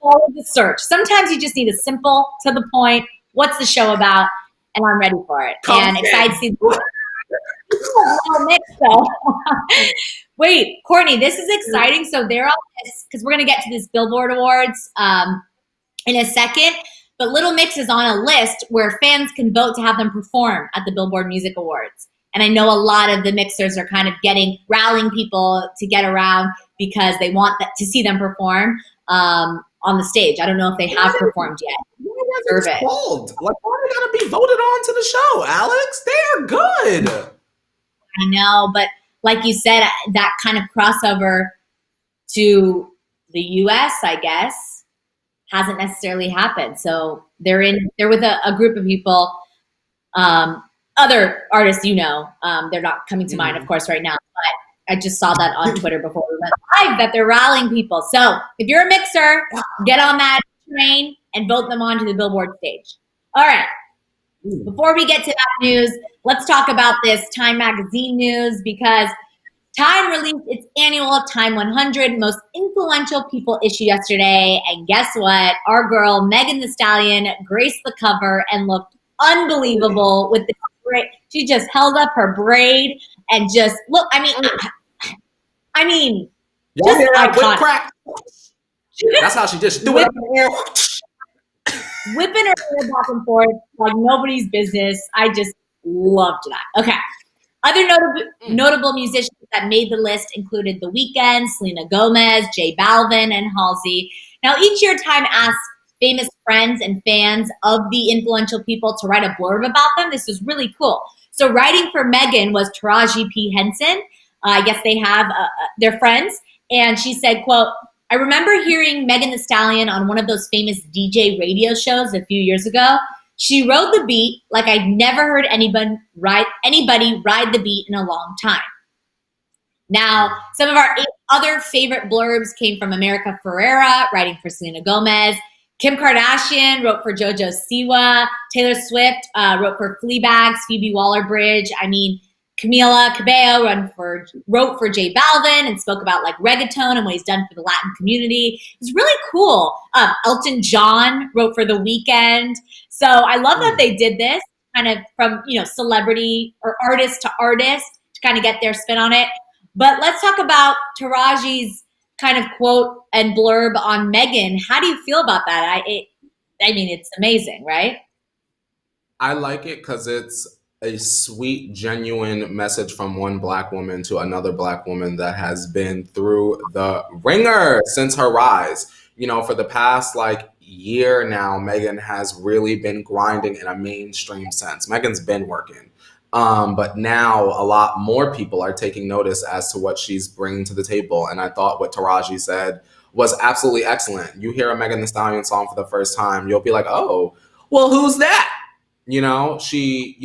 Follow the search. Sometimes you just need a simple, to the point, what's the show about? And I'm ready for it. And excited to see the mix, though. Wait, Courtney, this is exciting. So they're on this, because we're going to get to this Billboard Awards in a second. But Little Mix is on a list where fans can vote to have them perform at the Billboard Music Awards. And I know a lot of the mixers are kind of rallying people to get around because they want to see them perform on the stage. I don't know if they have performed yet. Why is it cold? Like, why are they gonna be voted on to the show, Alex? They're good. I know, but like you said, that kind of crossover to the US, I guess, hasn't necessarily happened. So they're with a group of people, other artists, you know, they're not coming to mind, of course, right now, but I just saw that on Twitter before we went live that they're rallying people. So if you're a mixer, get on that train and vote them onto the Billboard stage. All right. Before we get to that news, let's talk about this Time Magazine news, because Time released its annual Time 100 Most Influential People issue yesterday. And guess what? Our girl, Megan Thee Stallion, graced the cover and looked unbelievable with the braid. She just held up her braid and just look. I mean, just iconic. That's how she did. She threw it up in the air. Whipping her hair back and forth like nobody's business. I just loved that. Okay. Other notable musicians that made the list included The Weeknd, Selena Gomez, J Balvin, and Halsey. Now, each year, Time asks famous friends and fans of the influential people to write a blurb about them. This was really cool. So writing for Megan was Taraji P. Henson. I guess they have their friends. And she said, quote, "I remember hearing Megan Thee Stallion on one of those famous DJ radio shows a few years ago. She rode the beat like I'd never heard anybody ride the beat in a long time." Now, some of our other favorite blurbs came from America Ferrera, writing for Selena Gomez. Kim Kardashian wrote for JoJo Siwa. Taylor Swift wrote for Fleabag's Phoebe Waller-Bridge. I mean, Camila Cabello wrote for J Balvin and spoke about like reggaeton and what he's done for the Latin community. It was really cool. Elton John wrote for The Weeknd. So I love that they did this kind of from, you know, celebrity or artist to artist to kind of get their spin on it. But let's talk about Taraji's kind of quote and blurb on Megan. How do you feel about that? I mean, it's amazing, right? I like it because it's a sweet, genuine message from one Black woman to another Black woman that has been through the ringer since her rise. You know, for the past year now, Megan has really been grinding in a mainstream sense. Megan's been working. But now a lot more people are taking notice as to what she's bringing to the table. And I thought what Taraji said was absolutely excellent. You hear a Megan Thee Stallion song for the first time, you'll be like, oh, well, who's that? You know, she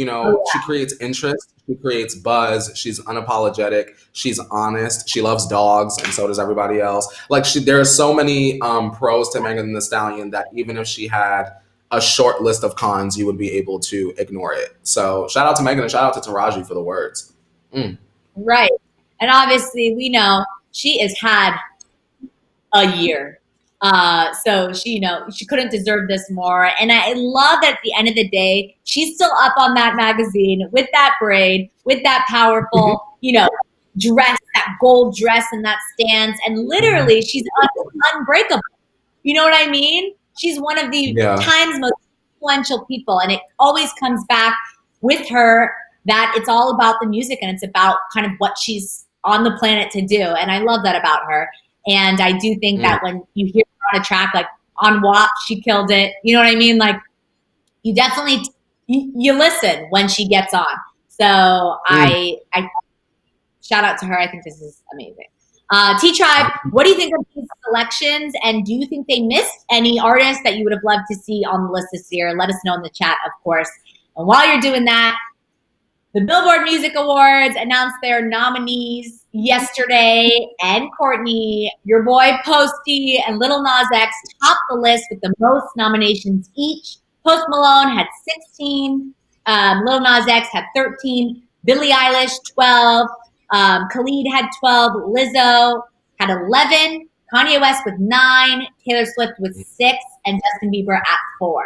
creates interest, she creates buzz, she's unapologetic, she's honest, she loves dogs, and so does everybody else. There are so many pros to Megan Thee Stallion that even if she had a short list of cons, you would be able to ignore it. So shout out to Megan and shout out to Taraji for the words. Right. And obviously we know she has had a year. So she couldn't deserve this more. And I love that at the end of the day, she's still up on that magazine with that braid, with that powerful, dress, that gold dress and that stance. And literally she's unbreakable. You know what I mean? She's one of the Time's most influential people. And it always comes back with her that it's all about the music and it's about kind of what she's on the planet to do. And I love that about her. And I do think that when you hear her on a track, like on WAP, she killed it. You know what I mean? you definitely you listen when she gets on. So I shout out to her. I think this is amazing. T Tribe, what do you think of these selections? And do you think they missed any artists that you would have loved to see on the list this year? Let us know in the chat, of course. And while you're doing that, the Billboard Music Awards announced their nominees yesterday, and Courtney, your boy Posty and Lil Nas X topped the list with the most nominations each. Post Malone had 16, Lil Nas X had 13, Billie Eilish 12, Khalid had 12, Lizzo had 11, Kanye West with 9, Taylor Swift with 6, and Justin Bieber at 4.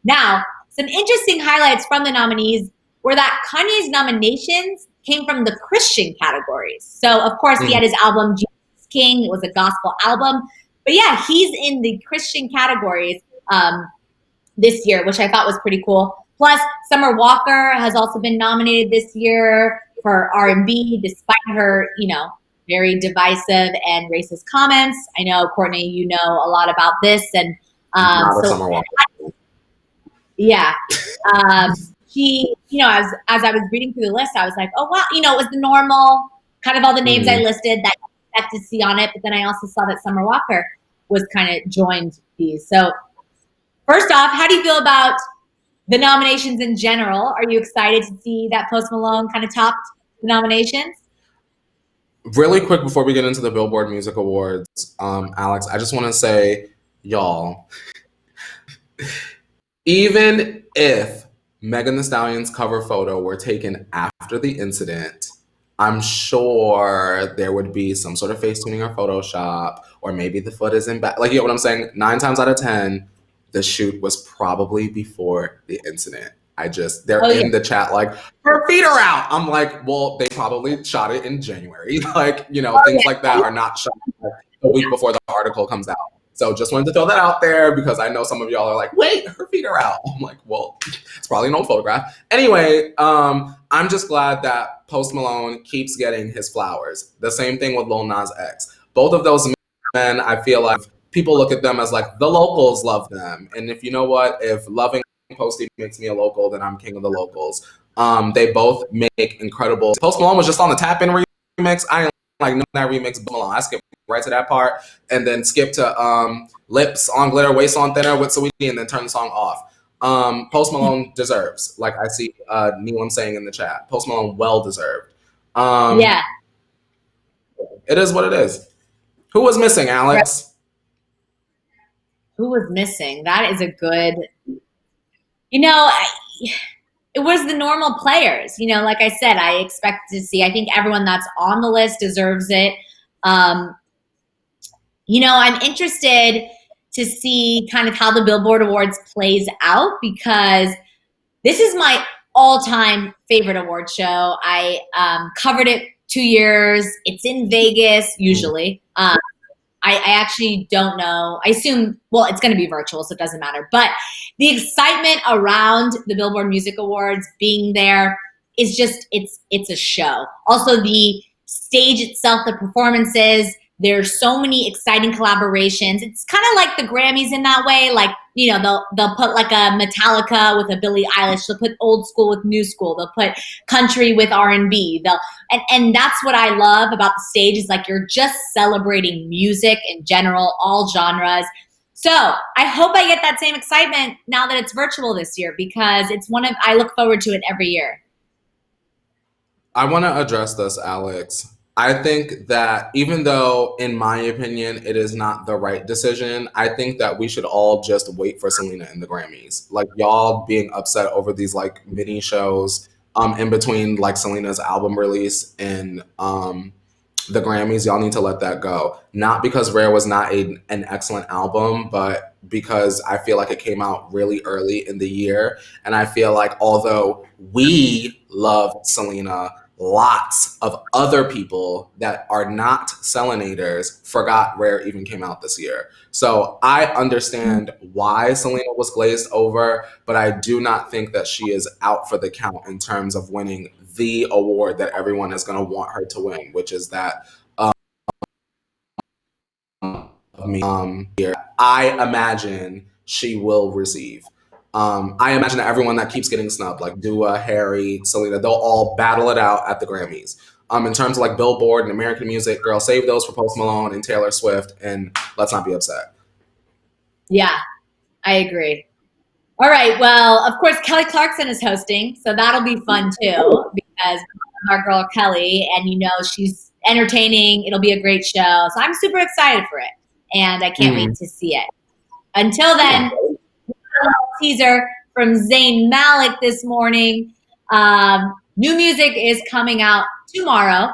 Now, some interesting highlights from the nominees were that Kanye's nominations came from the Christian categories. So, of course, he had his album, Jesus King. It was a gospel album. But yeah, he's in the Christian categories this year, which I thought was pretty cool. Plus, Summer Walker has also been nominated this year for R&B, despite her, very divisive and racist comments. I know, Courtney, you know a lot about this. And Summer Walker. Yeah. She, as I was reading through the list, I was like, oh, wow. It was the normal, kind of all the names I listed that you expect to see on it. But then I also saw that Summer Walker was kind of joined these. So first off, how do you feel about the nominations in general? Are you excited to see that Post Malone kind of topped the nominations? Really quick before we get into the Billboard Music Awards, Alex, I just want to say, y'all, even if Megan Thee Stallion's cover photo were taken after the incident, I'm sure there would be some sort of face tuning or Photoshop, or maybe the foot isn't back. Like, you know what I'm saying? 9 times out of 10, the shoot was probably before the incident. They're in the chat like, her feet are out. I'm like, well, they probably shot it in January. Like, things like that are not shot a week before the article comes out. So just wanted to throw that out there because I know some of y'all are like, wait, her feet are out. I'm like, well, it's probably an old photograph. Anyway, I'm just glad that Post Malone keeps getting his flowers. The same thing with Lil Nas X. Both of those men, I feel like people look at them as like, the locals love them. And if you know what, if loving Posty makes me a local, then I'm king of the locals. They both make incredible. Post Malone was just on the Tap In remix. I didn't like know that remix. Malone. I skipped right to that part and then skip to Lips on Glitter, Waist on Thinner with Saweetie, and then turn the song off. Post Malone deserves, like I see Neelam saying in the chat, Post Malone well deserved. Yeah. It is what it is. Who was missing, Alex? Who was missing? That is a good, it was the normal players. Like I said, I expect to see, I think everyone that's on the list deserves it. I'm interested to see kind of how the Billboard Awards plays out because this is my all-time favorite award show. I covered it 2 years. It's in Vegas usually. I actually don't know. I assume, well, it's going to be virtual, so it doesn't matter. But the excitement around the Billboard Music Awards being there is just, it's a show. Also, the stage itself, the performances, there's so many exciting collaborations. It's kind of like the Grammys in that way. Like, they'll put like a Metallica with a Billie Eilish. They'll put old school with new school. They'll put country with R&B. And that's what I love about the stage is like you're just celebrating music in general, all genres. So I hope I get that same excitement now that it's virtual this year because I look forward to it every year. I want to address this, Alex. I think that even though, in my opinion, it is not the right decision, I think that we should all just wait for Selena in the Grammys. Like, y'all being upset over these, like, mini shows in between, like, Selena's album release and the Grammys, y'all need to let that go. Not because Rare was not an excellent album, but because I feel like it came out really early in the year. And I feel like although we love Selena, lots of other people that are not Selenators forgot Rare even came out this year. So I understand why Selena was glazed over, but I do not think that she is out for the count in terms of winning the award that everyone is going to want her to win, which is that I imagine she will receive. I imagine that everyone that keeps getting snubbed, like Dua, Harry, Selena, they'll all battle it out at the Grammys. In terms of like Billboard and American music, girl, save those for Post Malone and Taylor Swift, and let's not be upset. Yeah, I agree. All right. Well, of course, Kelly Clarkson is hosting, so that'll be fun too because our girl Kelly, and she's entertaining. It'll be a great show, so I'm super excited for it, and I can't wait to see it. Until then, a little teaser from Zayn Malik this morning. New music is coming out tomorrow,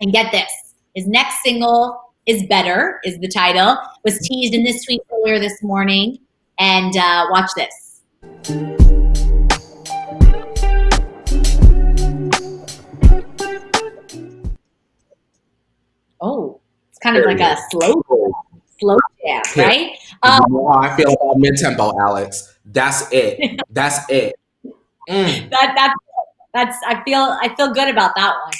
and get this: his next single is "Better" is the title. Was teased in this tweet earlier this morning. And watch this. Oh, it's kind of like a slow jam, right? You know how I feel about mid-tempo, Alex. That's it. That's it. That's I feel good about that one.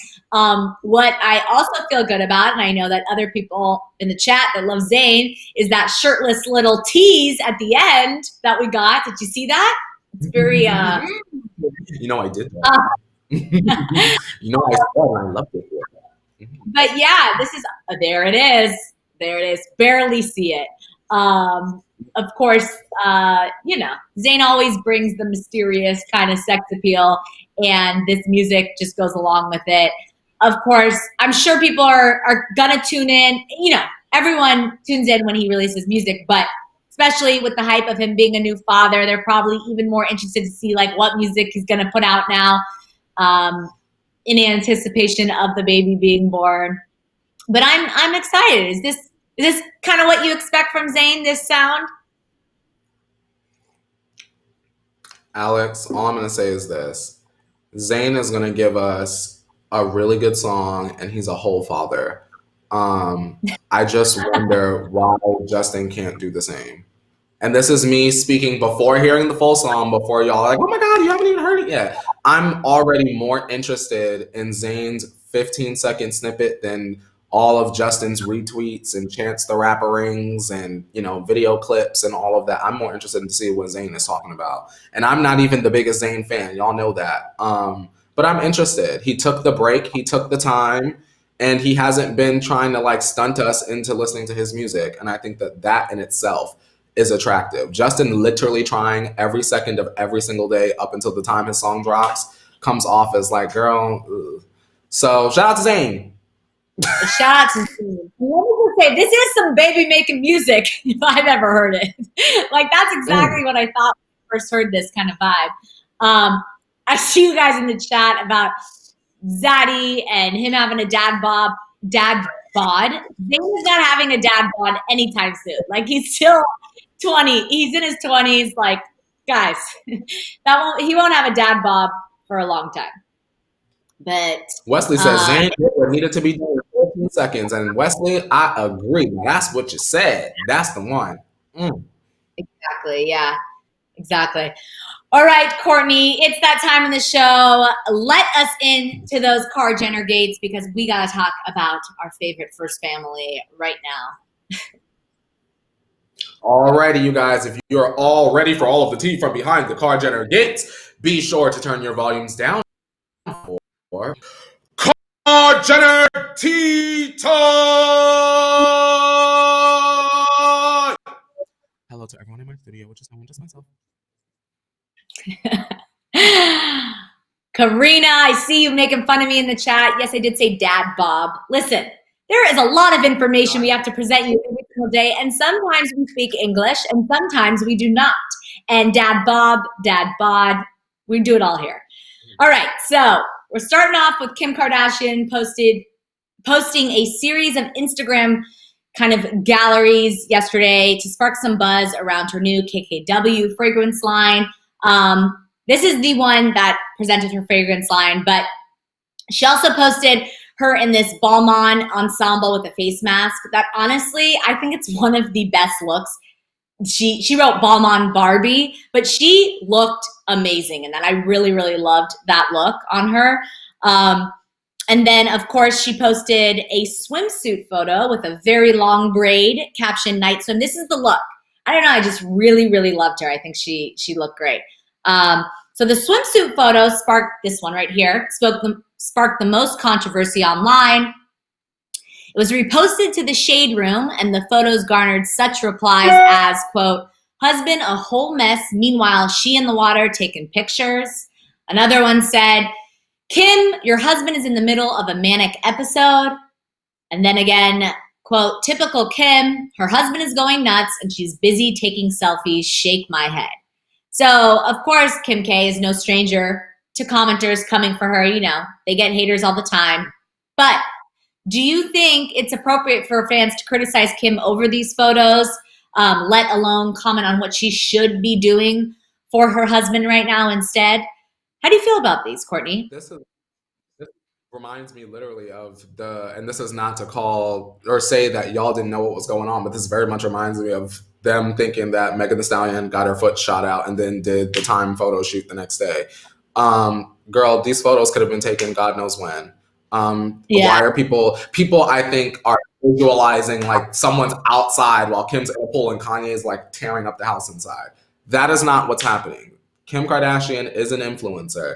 What I also feel good about, and I know that other people in the chat that love Zayn, is that shirtless little tease at the end that we got. Did you see that? It's very I did that. I saw it and I loved it. But yeah, there it is. There it is. Barely see it. Of course, Zayn always brings the mysterious kind of sex appeal, and this music just goes along with it. Of course, I'm sure people are gonna tune in. Everyone tunes in when he releases music, but especially with the hype of him being a new father, they're probably even more interested to see like what music he's gonna put out now, in anticipation of the baby being born. But I'm excited. Is this kind of what you expect from Zayn? This sound? Alex, all I'm gonna say is this: Zayn is gonna give us a really good song, and he's a whole father. I just wonder why Justin can't do the same. And this is me speaking before hearing the full song, before y'all are like, oh my God, you haven't even heard it yet. I'm already more interested in Zayn's 15-second snippet than all of Justin's retweets and Chance the Rapper rings and, video clips and all of that. I'm more interested to see what Zayn is talking about. And I'm not even the biggest Zayn fan. Y'all know that. But I'm interested. He took the break. He took the time. And he hasn't been trying to like stunt us into listening to his music. And I think that in itself is attractive. Justin literally trying every second of every single day up until the time his song drops comes off as like, girl. Ugh. So shout out to Zayn. Shout out to Zayn. Let me just say, this is some baby making music if I've ever heard it. Like that's exactly what I thought when I first heard this kind of vibe. I see you guys in the chat about Zaddy and him having a dad bod. Zayn is not having a dad bod anytime soon. Like he's still 20. He's in his 20s. Like, guys, he won't have a dad bod for a long time. But Wesley says Zayn needed to be done in 14 seconds. And Wesley, I agree. That's what you said. That's the one. Exactly. Yeah, exactly. All right, Courtney, it's that time in the show. Let us into those car Jenner gates because we got to talk about our favorite first family right now. All righty, you guys, if you're all ready for all of the tea from behind the car Jenner gates, be sure to turn your volumes down for Car Jenner Tea Time! Hello to everyone in my studio, which is no one, just myself. Karina, I see you making fun of me in the chat. Yes, I did say dad bob. Listen, there is a lot of information we have to present you every single day, and sometimes we speak English and sometimes we do not. And dad bob, dad bod, we do it all here. All right, so we're starting off with Kim Kardashian posting a series of Instagram kind of galleries yesterday to spark some buzz around her new KKW fragrance line. This is the one that presented her fragrance line, but she also posted her in this Balmain ensemble with a face mask that honestly, I think it's one of the best looks. She wrote Balmain Barbie, but she looked amazing. And then I really, really loved that look on her. And then, of course, she posted a swimsuit photo with a very long braid, captioned night swim. This is the look. I don't know. I just really, really loved her. I think she looked great. So the swimsuit photo sparked this one right here, sparked the most controversy online. It was reposted to the Shade Room, and the photos garnered such replies as, quote, husband a whole mess, meanwhile she in the water taking pictures. Another one said, Kim, your husband is in the middle of a manic episode. And then again, quote, typical Kim, her husband is going nuts and she's busy taking selfies, shake my head. So, of course, Kim K is no stranger to commenters coming for her. You know, they get haters all the time. But do you think it's appropriate for fans to criticize Kim over these photos, let alone comment on what she should be doing for her husband right now instead? How do you feel about these, Courtney? This reminds me literally of and this is not to call or say that y'all didn't know what was going on, but this very much reminds me of them thinking that Megan Thee Stallion got her foot shot out and then did the Time photo shoot the next day. Girl, these photos could have been taken God knows when. Why are people I think are visualizing like someone's outside while Kim's in a pool and Kanye is like tearing up the house inside. That is not what's happening. Kim Kardashian is an influencer.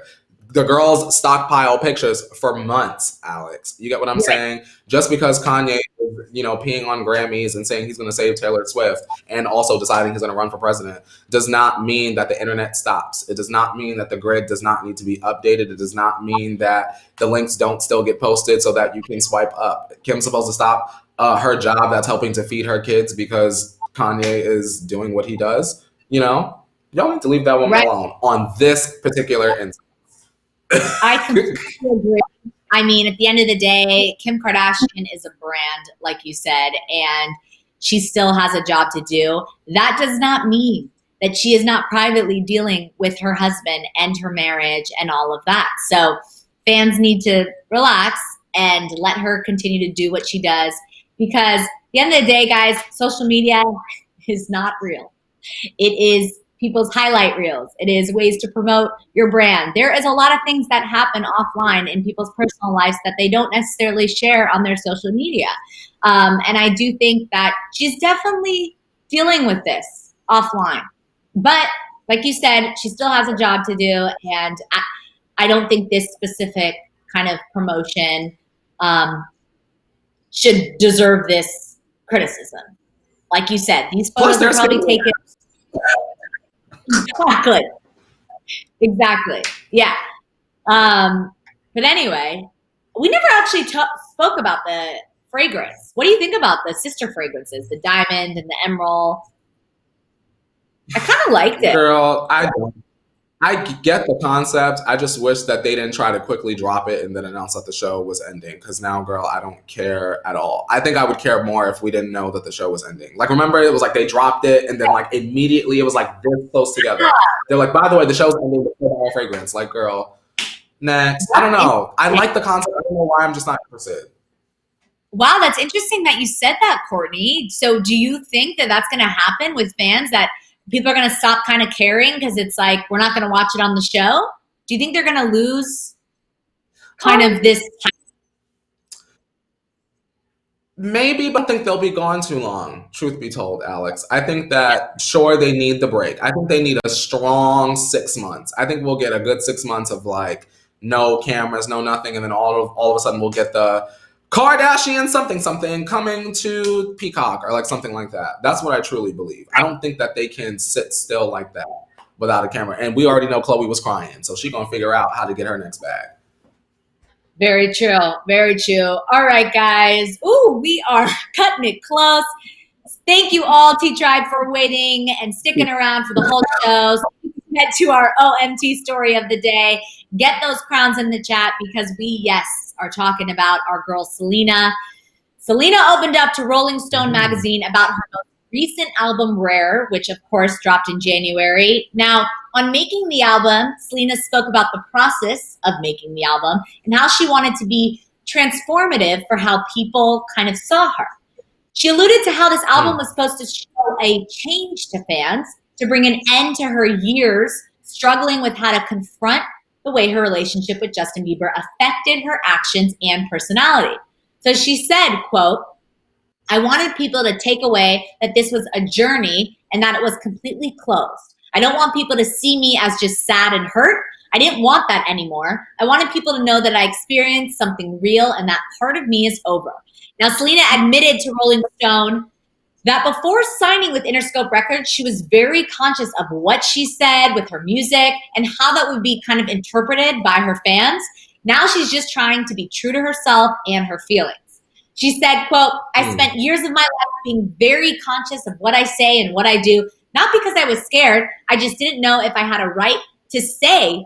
The girls stockpile pictures for months, Alex. You get what I'm saying? Just because Kanye is, peeing on Grammys and saying he's going to save Taylor Swift and also deciding he's going to run for president does not mean that the internet stops. It does not mean that the grid does not need to be updated. It does not mean that the links don't still get posted so that you can swipe up. Kim's supposed to stop her job that's helping to feed her kids because Kanye is doing what he does. Y'all need to leave that woman alone on this particular instance. I completely agree. I mean, at the end of the day, Kim Kardashian is a brand, like you said, and she still has a job to do. That does not mean that she is not privately dealing with her husband and her marriage and all of that. So fans need to relax and let her continue to do what she does, because at the end of the day, guys, social media is not real. It is people's highlight reels. It is ways to promote your brand. There is a lot of things that happen offline in people's personal lives that they don't necessarily share on their social media. And I do think that she's definitely dealing with this offline. But like you said, she still has a job to do. And I don't think this specific kind of promotion should deserve this criticism. Like you said, these photos are probably taken. Exactly. Yeah. But anyway, we never actually spoke about the fragrance. What do you think about the sister fragrances, the diamond and the emerald? I kind of liked it. Girl, I get the concept. I just wish that they didn't try to quickly drop it and then announce that the show was ending. Because now, girl, I don't care at all. I think I would care more if we didn't know that the show was ending. Like, remember, it was like they dropped it and then like immediately it was like this close together. They're like, by the way, the show's ending with all fragrance. Like, girl, next. I don't know. I like the concept. I don't know why I'm just not interested. Wow, that's interesting that you said that, Courtney. So do you think that that's going to happen with fans, that people are going to stop kind of caring because it's like, we're not going to watch it on the show? Do you think they're going to lose kind of this? Maybe, but I think they'll be gone too long, truth be told, Alex. I think that, sure, they need the break. I think they need a strong 6 months. I think we'll get a good 6 months of like no cameras, no nothing. And then all of a sudden we'll get the Kardashian something coming to Peacock or like something like that. That's what I truly believe. I don't think that they can sit still like that without a camera. And we already know Khloe was crying, so she's going to figure out how to get her next bag. Very true. Very true. All right, guys. Ooh, we are cutting it close. Thank you all, T-Tribe, for waiting and sticking around for the whole show. So head to our OMT story of the day. Get those crowns in the chat because we, yes, are talking about our girl Selena. Selena opened up to Rolling Stone magazine about her most recent album, Rare, which of course dropped in January. Now, on making the album, Selena spoke about the process of making the album and how she wanted to be transformative for how people kind of saw her. She alluded to how this album was supposed to show a change to fans, to bring an end to her years struggling with how to confront the way her relationship with Justin Bieber affected her actions and personality. So she said, quote, I wanted people to take away that this was a journey and that it was completely closed. I don't want people to see me as just sad and hurt. I didn't want that anymore. I wanted people to know that I experienced something real and that part of me is over. Now, Selena admitted to Rolling Stone that before signing with Interscope Records, she was very conscious of what she said with her music and how that would be kind of interpreted by her fans. Now she's just trying to be true to herself and her feelings. She said, quote, I spent years of my life being very conscious of what I say and what I do, not because I was scared. I just didn't know if I had a right to say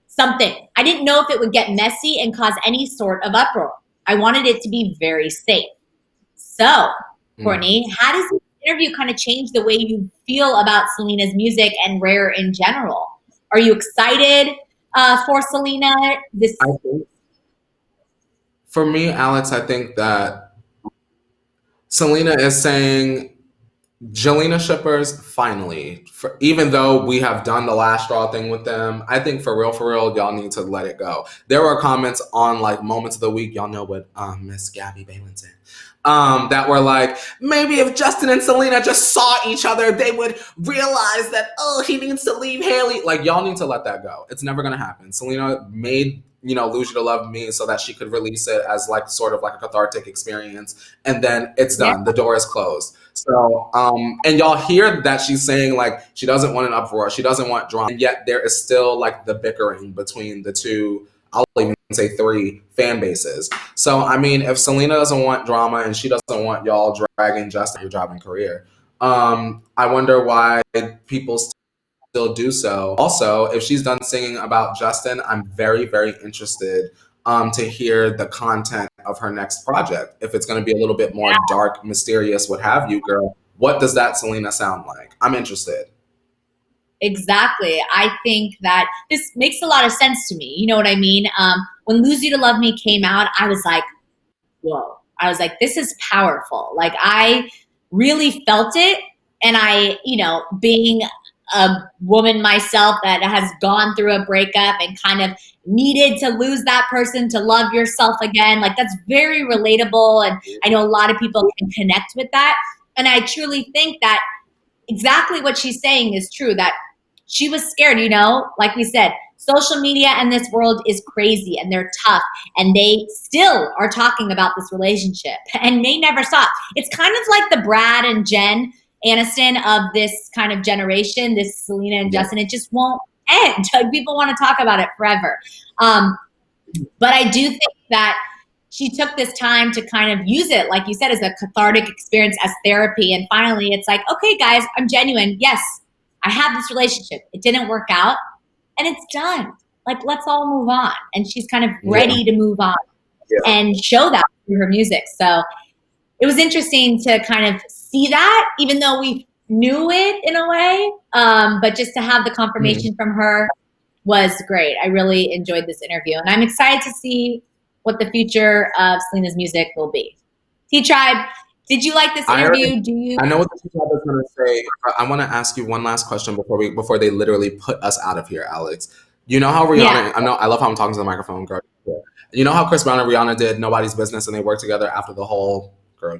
something. I didn't know if it would get messy and cause any sort of uproar. I wanted it to be very safe. So, Courtney, how does this interview kind of change the way you feel about Selena's music and Rare in general? Are you excited for Selena? For me, Alex, I think that Selena is saying, Jelena shippers, finally. Even though we have done the last straw thing with them, I think for real, y'all need to let it go. There were comments on like Moments of the Week, y'all know what Miss Gabby Balin said, that were like, maybe if Justin and Selena just saw each other, they would realize that, oh, he needs to leave Hailey. Like, y'all need to let that go. It's never gonna happen. Selena made, Lose You to Love Me so that she could release it as like sort of like a cathartic experience. And then it's done. Yeah. The door is closed. So, and y'all hear that she's saying like she doesn't want an uproar, she doesn't want drama, and yet there is still like the bickering between the two, I'll even say 3 fan bases. So, I mean, if Selena doesn't want drama and she doesn't want y'all dragging Justin your job and career, I wonder why people still do so. Also, if she's done singing about Justin, I'm very, very interested to hear the content of her next project. If it's going to be a little bit more dark, mysterious, what have you, girl, what does that Selena sound like? I'm interested. Exactly. I think that this makes a lot of sense to me. You know what I mean? When Lose You to Love Me came out, I was like, whoa. I was like, this is powerful. Like, I really felt it. And I, being a woman myself that has gone through a breakup and kind of needed to lose that person to love yourself again, like that's very relatable. And I know a lot of people can connect with that. And I truly think that exactly what she's saying is true, that she was scared, like we said, social media and this world is crazy and they're tough and they still are talking about this relationship and may never stop. It's kind of like the Brad and Jen Aniston of this kind of generation, this Selena and Justin. It just won't end. Like, people want to talk about it forever. But I do think that she took this time to kind of use it, like you said, as a cathartic experience, as therapy. And finally, it's like, okay, guys, I'm genuine. Yes, I have this relationship. It didn't work out and it's done. Like, let's all move on. And she's kind of ready to move on and show that through her music. So it was interesting to kind of see that, even though we knew it in a way, but just to have the confirmation from her was great. I really enjoyed this interview, and I'm excited to see what the future of Selena's music will be. T-Tribe, did you like this interview? I know what the T-Tribe is going to say. I want to ask you one last question before they literally put us out of here, Alex. You know how Rihanna, I love how I'm talking to the microphone, girl. You know how Chris Brown and Rihanna did Nobody's Business and they worked together after the whole, girl,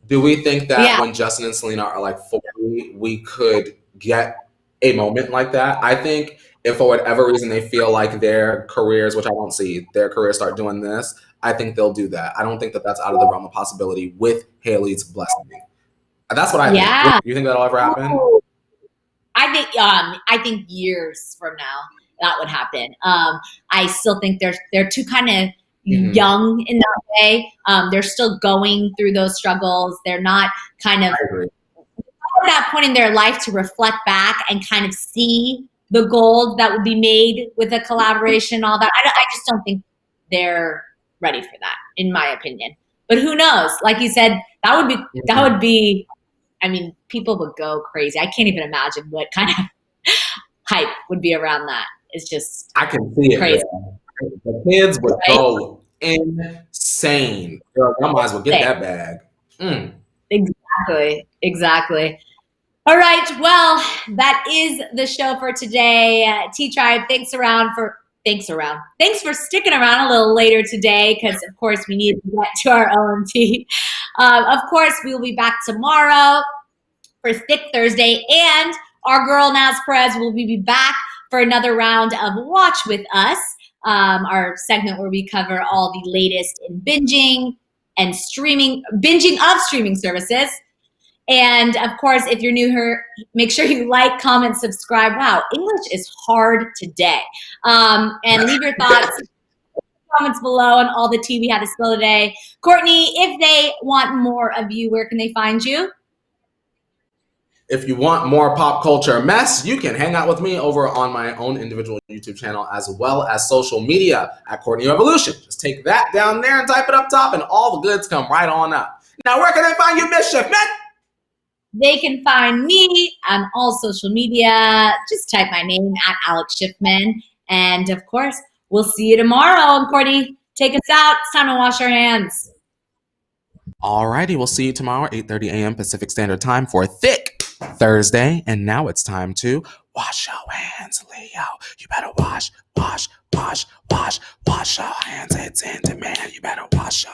Do we think that when Justin and Selena are like 40, we could get a moment like that? I think if for whatever reason they feel like their careers, which I don't see, their careers start doing this, I think they'll do that. I don't think that that's out of the realm of possibility with Hailey's blessing. That's what I think. You think that'll ever happen? I think years from now that would happen. I still think they're two kind of young in that way. They're still going through those struggles. They're not kind of at that point in their life to reflect back and kind of see the gold that would be made with a collaboration, all that. I just don't think they're ready for that, in my opinion. But who knows? Like you said, that would be, I mean, people would go crazy. I can't even imagine what kind of hype would be around that. It's just I can see crazy. It. The kids would go insane. Girl, I might as well get that bag. Exactly. All right. Well, that is the show for today. T-Tribe, thanks Thanks around. Thanks for sticking around a little later today because, of course, we need to get to our OMT. Of course, we will be back tomorrow for Thick Thursday, and our girl Naz Perez will be back for another round of Watch With Us, our segment where we cover all the latest in binging and binging of streaming services. And of course, if you're new here, make sure you like, comment, subscribe. Wow, English is hard today. And leave your thoughts, comments below on all the tea we had to spill today. Courtney, if they want more of you, where can they find you? If you want more pop culture mess, you can hang out with me over on my own individual YouTube channel as well as social media at Courtney Revolution. Just take that down there and type it up top and all the goods come right on up. Now, where can they find you, Mischief Man? They can find me on all social media. Just type my name at Alex Schiffman. And of course, we'll see you tomorrow. And Courtney, take us out. It's time to wash our hands. Alrighty, we'll see you tomorrow, 8:30 a.m. Pacific Standard Time for Thick Thursday. And now it's time to wash your hands, Leo. You better wash your hands. It's in demand. You better wash your